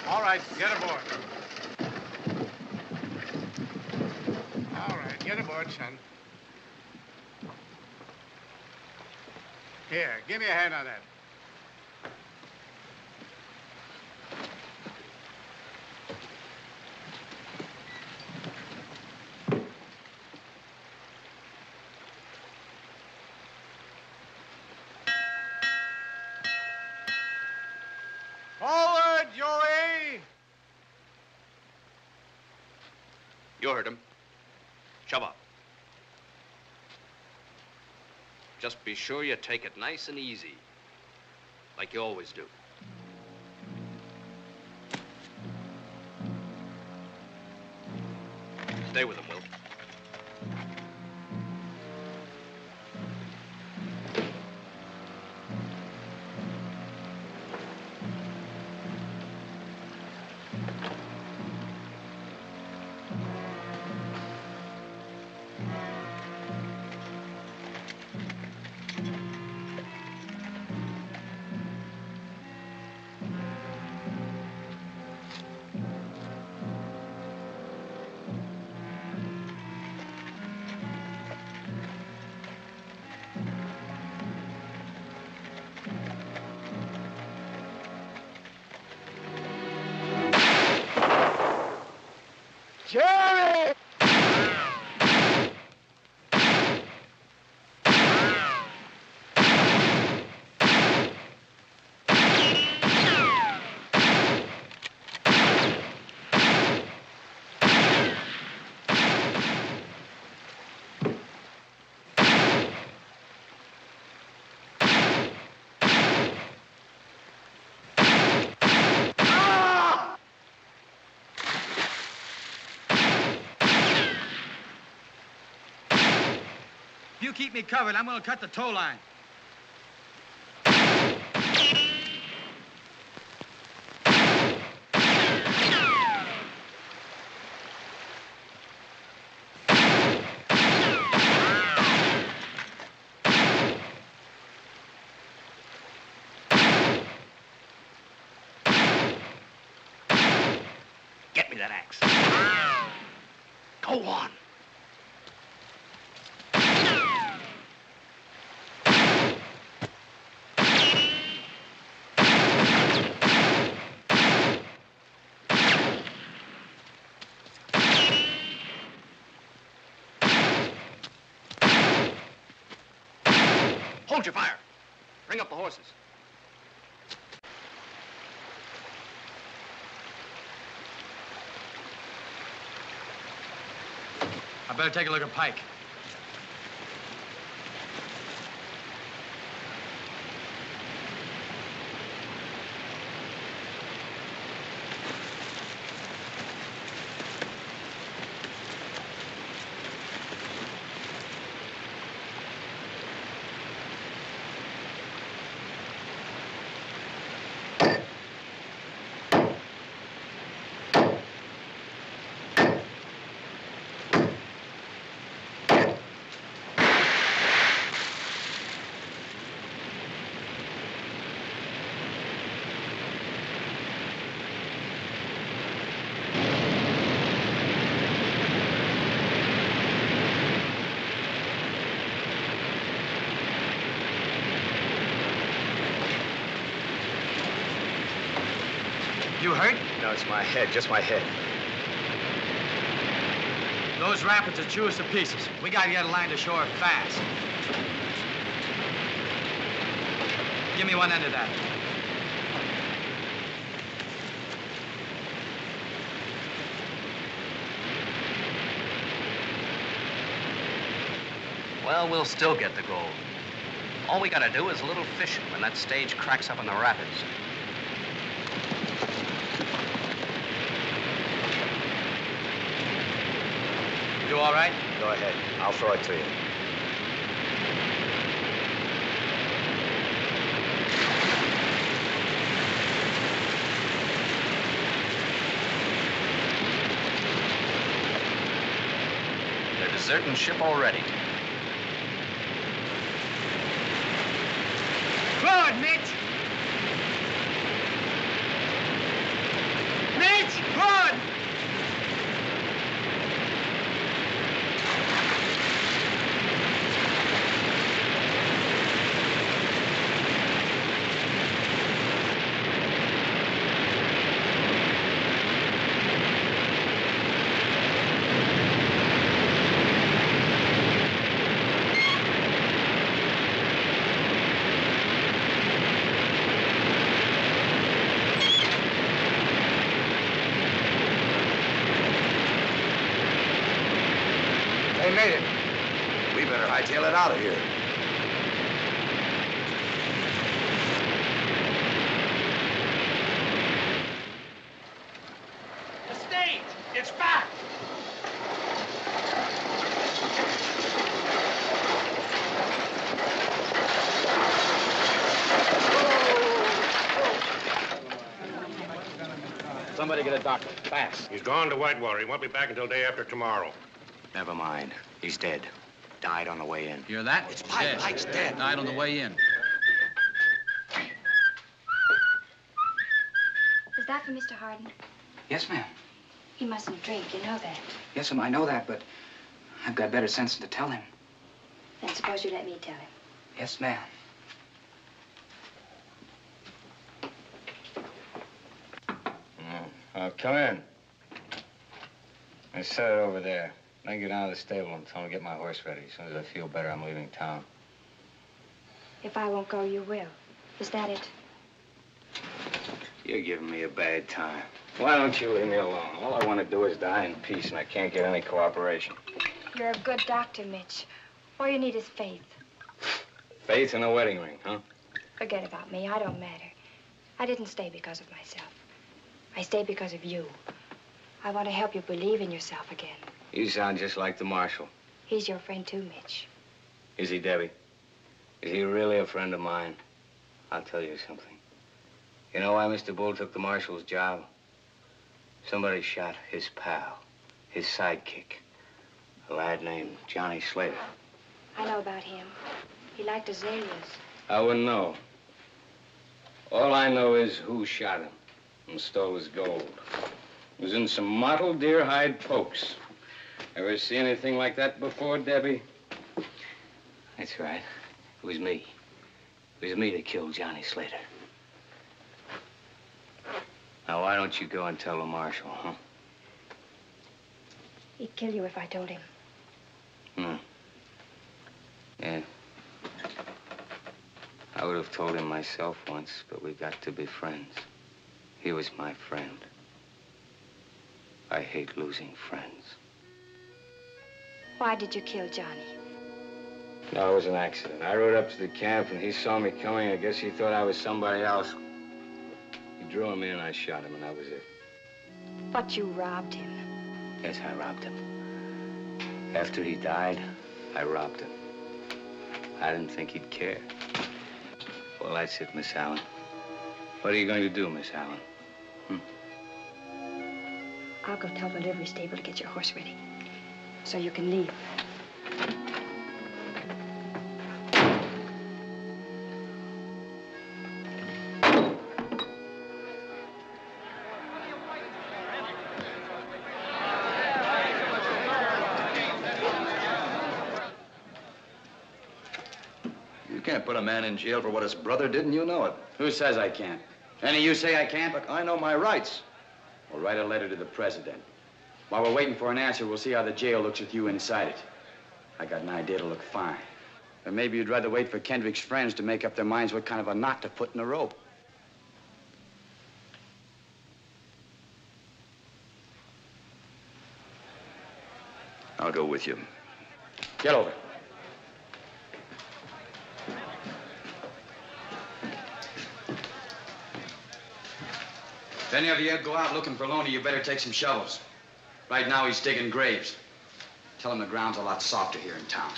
All right, get aboard. All right, get aboard, son. Here, give me a hand on that. Forward, Joey! You heard him. Shove up. Just be sure you take it nice and easy, like you always do. Stay with him, Wilt. Jerry! If you keep me covered, I'm going to cut the tow line. Get me that axe. Go on. Hold your fire. Bring up the horses. I better take a look at Pike. No, it's my head, just my head. Those rapids will chew us to pieces. We gotta get a line to shore fast. Give me one end of that. Well, we'll still get the gold. All we gotta do is a little fishing when that stage cracks up in the rapids. You all right? Go ahead. I'll throw it to you. They're deserting ship already. Good, Mitch! Mitch, good! They made it. We better hightail it out of here. The stage! It's back! Somebody get a doctor, fast. He's gone to Whitewater. He won't be back until day after tomorrow. Never mind. He's dead. Died on the way in. Hear that? It's Pike. Pike's dead. Died on the way in. Is that for Mr. Hardin? Yes, ma'am. He mustn't drink, you know that. Yes, ma'am, I know that, but I've got better sense than to tell him. Then suppose you let me tell him. Yes, ma'am. Come in. I set it over there. Then get down to the stable and tell him to get my horse ready. As soon as I feel better, I'm leaving town. If I won't go, you will. Is that it? You're giving me a bad time. Why don't you leave me alone? All I want to do is die in peace, and I can't get any cooperation. You're a good doctor, Mitch. All you need is faith. Faith in a wedding ring, huh? Forget about me. I don't matter. I didn't stay because of myself. I stayed because of you. I want to help you believe in yourself again. You sound just like the marshal. He's your friend, too, Mitch. Is he, Debbie? Is he really a friend of mine? I'll tell you something. You know why Mr. Bull took the marshal's job? Somebody shot his pal, his sidekick, a lad named Johnny Slater. I know about him. He liked azaleas. I wouldn't know. All I know is who shot him and stole his gold. It was in some mottled deer hide pokes. Ever see anything like that before, Debbie? That's right. It was me. It was me that killed Johnny Slater. Now, why don't you go and tell the marshal, huh? He'd kill you if I told him. Yeah. I would have told him myself once, but we got to be friends. He was my friend. I hate losing friends. Why did you kill Johnny? No, it was an accident. I rode up to the camp, and he saw me coming. I guess he thought I was somebody else. He drew him in, and I shot him, and that was it. But you robbed him. Yes, I robbed him. After he died, I robbed him. I didn't think he'd care. Well, that's it, Miss Allen. What are you going to do, Miss Allen? I'll go tell the livery stable to get your horse ready, so you can leave. You can't put a man in jail for what his brother did, and you know it. Who says I can't? Any of you say I can't? Look, I know my rights. We'll write a letter to the president. While we're waiting for an answer, we'll see how the jail looks with you inside it. I got an idea to look fine. But maybe you'd rather wait for Kendrick's friends to make up their minds what kind of a knot to put in the rope. I'll go with you. Get over. If any of you go out looking for Loney, you better take some shovels. Right now, he's digging graves. Tell him the ground's a lot softer here in town.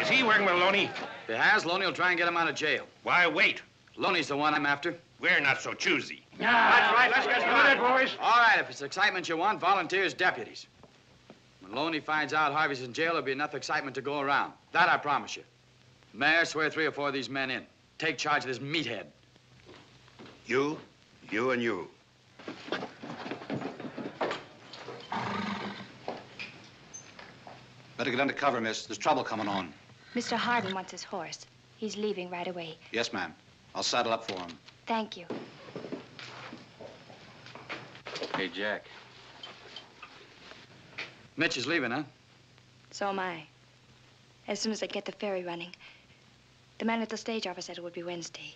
Is he working with Loney? If he has, Loney will try and get him out of jail. Why wait? Loney's the one I'm after. We're not so choosy. That's right. Let's get started, boys. All right, if it's excitement you want, volunteers, deputies. When Loney finds out Harvey's in jail, there'll be enough excitement to go around. That I promise you. Mayor, swear 3 or 4 of these men in. Take charge of this meathead. You, and you. Better get under cover, miss. There's trouble coming on. Mr. Hardin wants his horse. He's leaving right away. Yes, ma'am. I'll saddle up for him. Thank you. Hey, Jack. Mitch is leaving, huh? So am I. As soon as I get the ferry running. The man at the stage office said it would be Wednesday.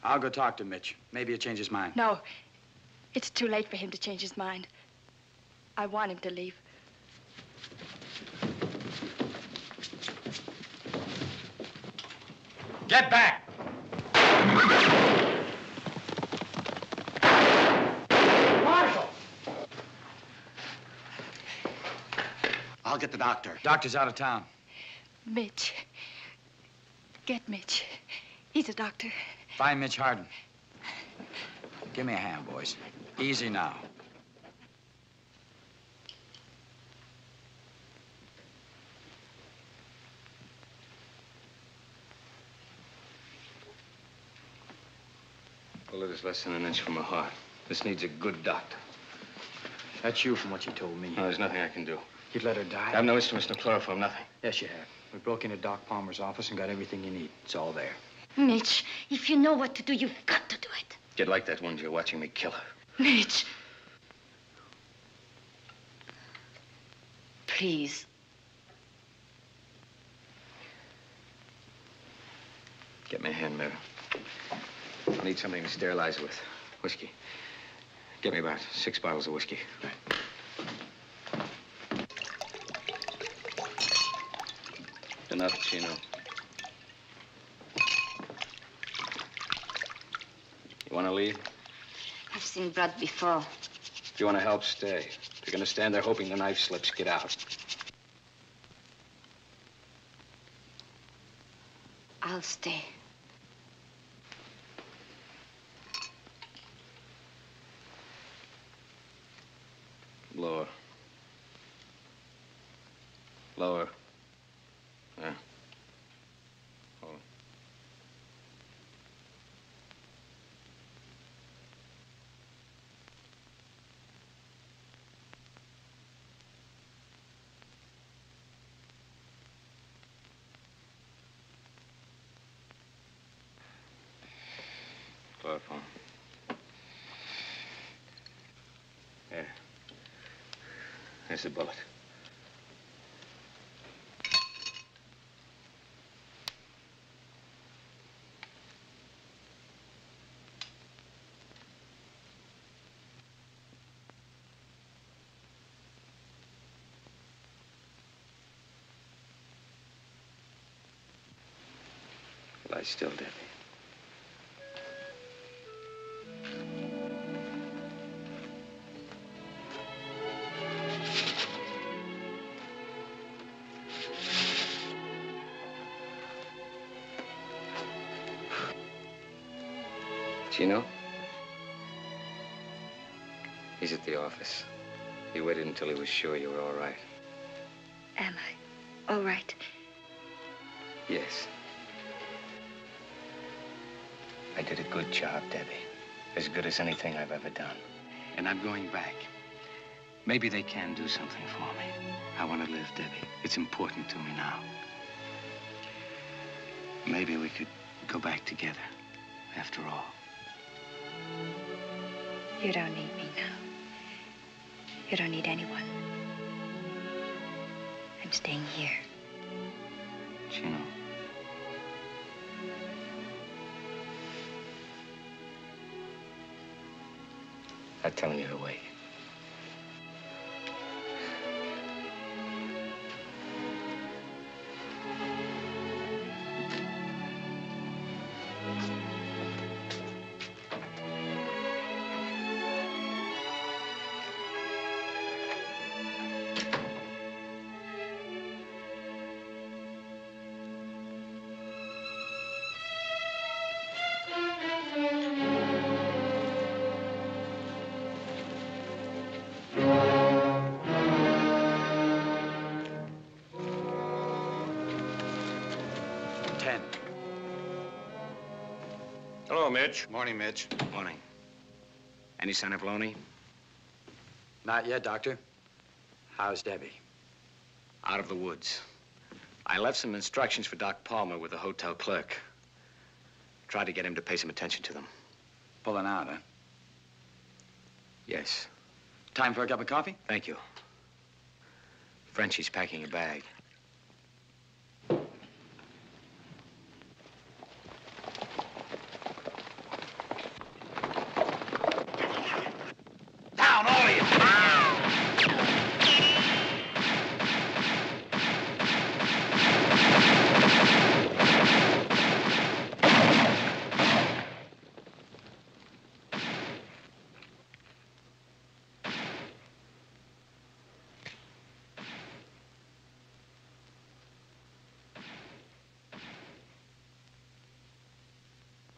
I'll go talk to Mitch. Maybe he'll change his mind. No. It's too late for him to change his mind. I want him to leave. Get back! Marshal! I'll get the doctor. Doctor's out of town. Mitch. Get Mitch. He's a doctor. Find Mitch Hardin. Give me a hand, boys. Easy now. Bullet is less than an inch from her heart. This needs a good doctor. That's you from what you told me. No, there's nothing I can do. You'd let her die? I have no instruments, no chloroform, nothing. Yes, you have. We broke into Doc Palmer's office and got everything you need. It's all there. Mitch, if you know what to do, you've got to do it. Get like that one you're watching me kill her. Mitch. Please. Get me a hand mirror. I need something to sterilize her with. Whiskey. Get me about 6 bottles of whiskey. Right. Enough, Chino. You want to leave? I've seen blood before. If you want to help, stay. If you're going to stand there hoping the knife slips, get out. I'll stay. Lower. Lower. There. Hold on. Chloroform. There. There's the bullet. Lie still, Debbie. Chino? He's at the office. He waited until he was sure you were all right. Am I all right? Yes. I did a good job, Debbie. As good as anything I've ever done. And I'm going back. Maybe they can do something for me. I want to live, Debbie. It's important to me now. Maybe we could go back together, after all. You don't need me now. You don't need anyone. I'm staying here. Chino. I'm telling you to wait. Hello, Mitch. Morning, Mitch. Morning. Any sign of Loney? Not yet, Doctor. How's Debbie? Out of the woods. I left some instructions for Doc Palmer with the hotel clerk. Tried to get him to pay some attention to them. Pulling out, huh? Yes. Time for a cup of coffee? Thank you. Frenchie's packing a bag. Down, all of you!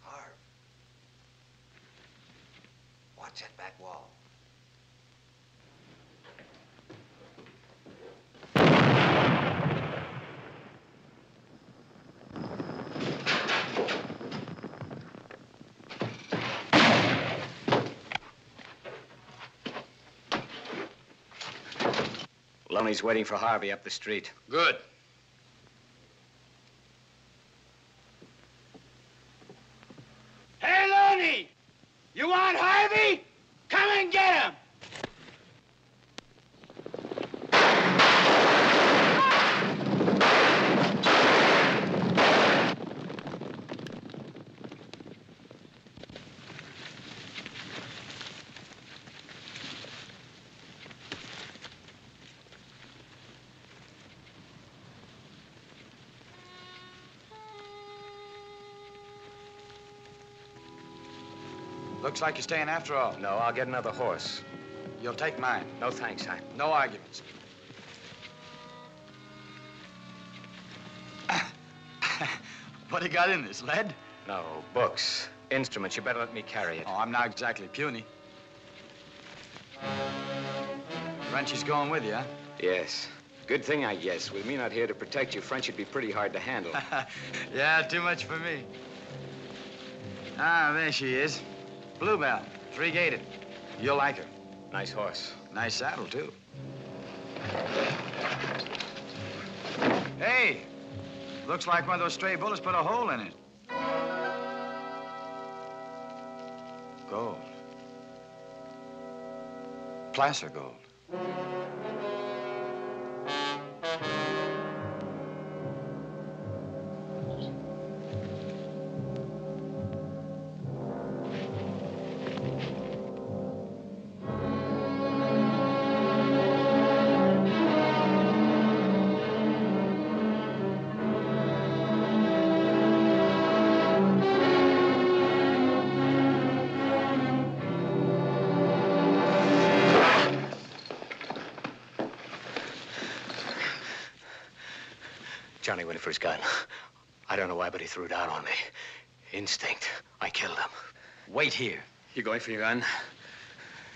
Harv. Watch that back wall. Loney's waiting for Harvey up the street. Good. Hey, Loney! You want Harvey? Come and get him! Looks like you're staying after all. No, I'll get another horse. You'll take mine. No thanks, I... No arguments. What do you got in this, lead? No, books. Instruments. You better let me carry it. Oh, I'm not exactly puny. Frenchie's going with you, huh? Yes. Good thing, I guess. With me not here to protect you, French would be pretty hard to handle. Yeah, too much for me. Ah, there she is. Bluebell, three-gated. You'll like her. Nice horse. Nice saddle, too. Hey, looks like one of those stray bullets put a hole in it. Gold. Placer gold. Johnny went for his gun. I don't know why, but he threw it out on me. Instinct. I killed him. Wait here. You going for your gun?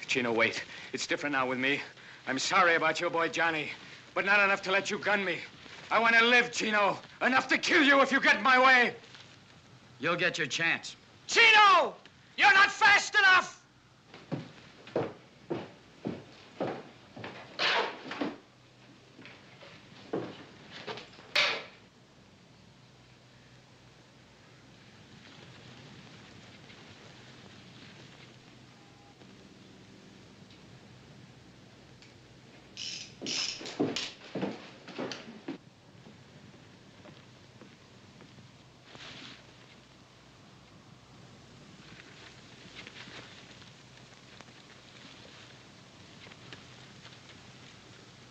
Chino, wait. It's different now with me. I'm sorry about your boy Johnny, but not enough to let you gun me. I want to live, Chino. Enough to kill you if you get in my way. You'll get your chance. Chino! You're not fast enough!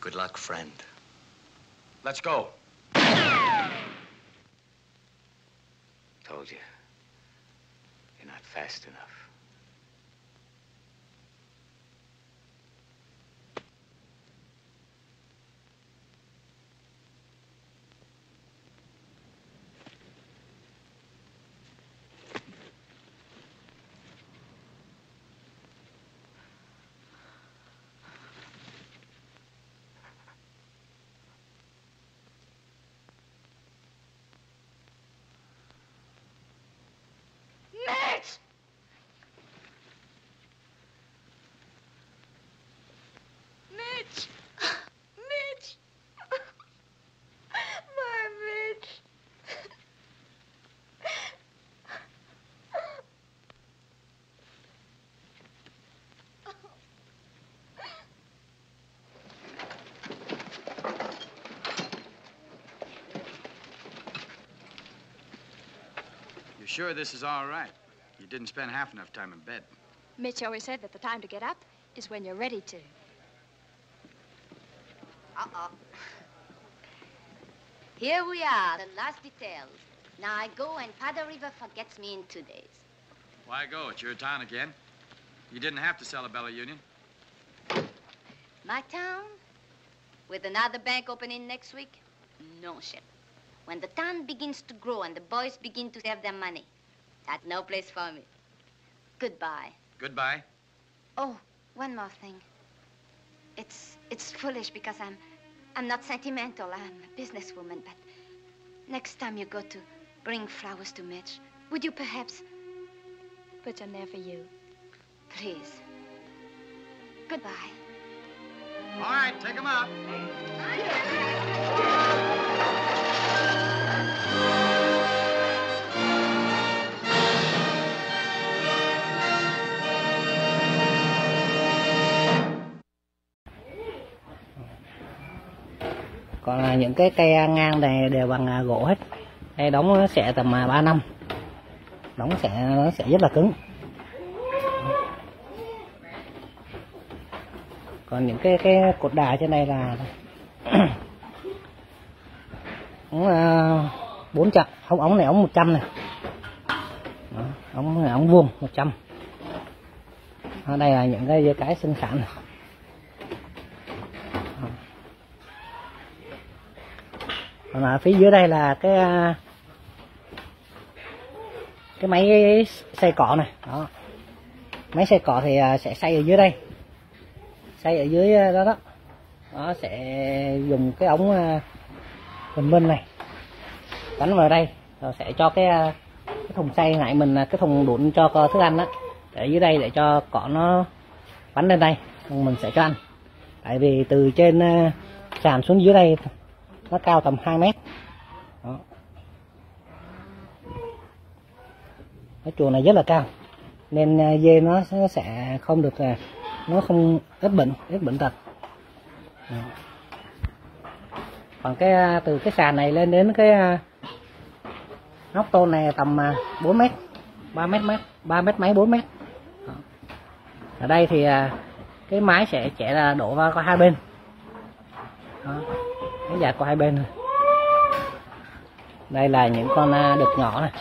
Good luck, friend. Let's go. Told you. You're not fast enough. Mitch! Mitch! Mitch! My Mitch! You sure this is all right? You didn't spend half enough time in bed. Mitch always said that the time to get up is when you're ready to. Uh-oh. Here we are, the last details. Now I go and Powder River forgets me in 2 days. Why go? It's your town again. You didn't have to sell a Bella Union. My town? With another bank opening next week? No, Shep. When the town begins to grow and the boys begin to have their money, that's no place for me. Goodbye. Goodbye. Oh, one more thing. It's foolish because I'm not sentimental. I'm a businesswoman, but next time you go to bring flowers to Mitch, would you perhaps put them there for you? Please. Goodbye. All right, take them out. Còn những cái cây ngang này đều bằng gỗ hết. Đây đóng nó sẽ tầm 3 năm. Đóng nó sẽ rất là cứng. Còn những cái cột đà trên này là ống 400, ống này ống 100 này. Đó, ống vuông 100. Ở đây là những cái dây cái sinh sản này. Còn ở phía dưới đây là cái máy xay cọ này. Đó. Máy xay cọ thì sẽ xay ở dưới đây. Xay ở dưới đó đó. Nó sẽ dùng cái ống bình minh này bắn vào đây, rồi sẽ cho cái thùng xay lại mình, cái thùng đựng cho thức ăn đó để dưới đây để cho cọ nó bắn lên đây, mình sẽ cho ăn. Tại vì từ trên sàn xuống dưới đây nó cao tầm 2 mét. Đó. Cái chuồng này rất là cao nên dê nó sẽ không được, nó không ít bệnh tật. Đó. Còn từ cái sàn này lên đến cái nóc tôn này tầm 4 mét, 3 mét mấy 4 mét. Đó. Ở đây thì cái mái sẽ đổ vào hai bên. Đó. Cái dạt qua hai bên thôi. Đây là những con đực nhỏ này.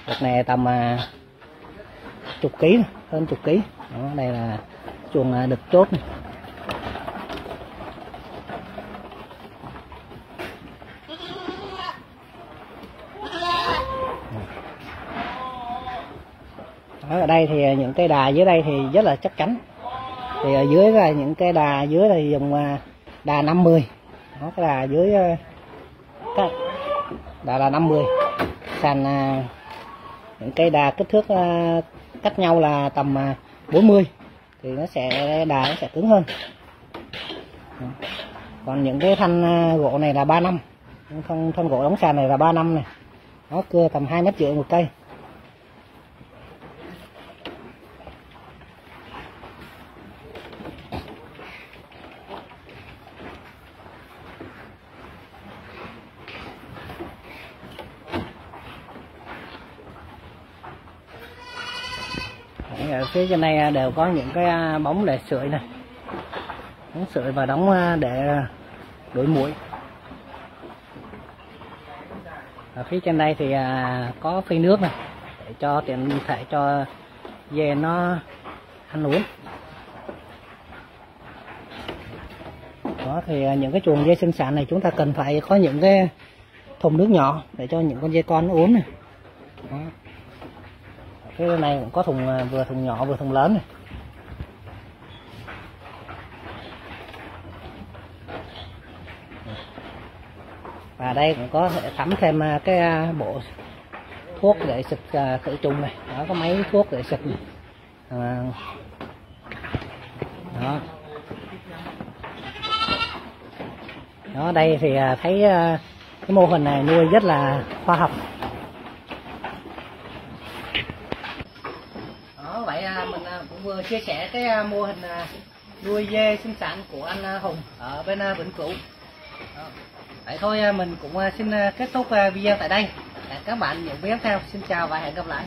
Đực này tầm chục ký, hơn chục ký. Đó, đây là chuồng đực chốt này. Ở đây thì những cây đà dưới đây thì rất là chắc chắn. Thì ở dưới là những cây đà dưới là dùng đà 50. Đó, cái đà dưới cái đà là 50. Sàn những cây đà kích thước cách nhau là tầm 40 thì nó sẽ cứng hơn. Còn những cái thanh gỗ này là 3 năm. Thân gỗ đóng sàn này là 3 năm này. Nó cưa tầm 2,5 mét một cây. Ở phía trên này đều có những cái bóng để sưởi này, bóng sưởi và đóng để đuổi muỗi. Ở phía trên đây thì có phi nước này để cho tiện thể cho dê nó ăn uống. Đó thì những cái chuồng dê sinh sản này chúng ta cần phải có những cái thùng nước nhỏ để cho những con dê con nó uống này. Đó. Cái này cũng có thùng, vừa thùng nhỏ vừa thùng lớn này. Và đây cũng có thể sắm thêm cái bộ thuốc để xịt khử trùng này. Đó, có máy thuốc để xịt này. Đó. Đó, đây thì thấy cái mô hình này nuôi rất là khoa học. Đó, vậy mình cũng vừa chia sẻ cái mô hình nuôi dê sinh sản của anh Hùng ở bên Vĩnh Cửu. Đó. Vậy thôi mình cũng xin kết thúc video tại đây. Các bạn nhận vé theo, xin chào và hẹn gặp lại.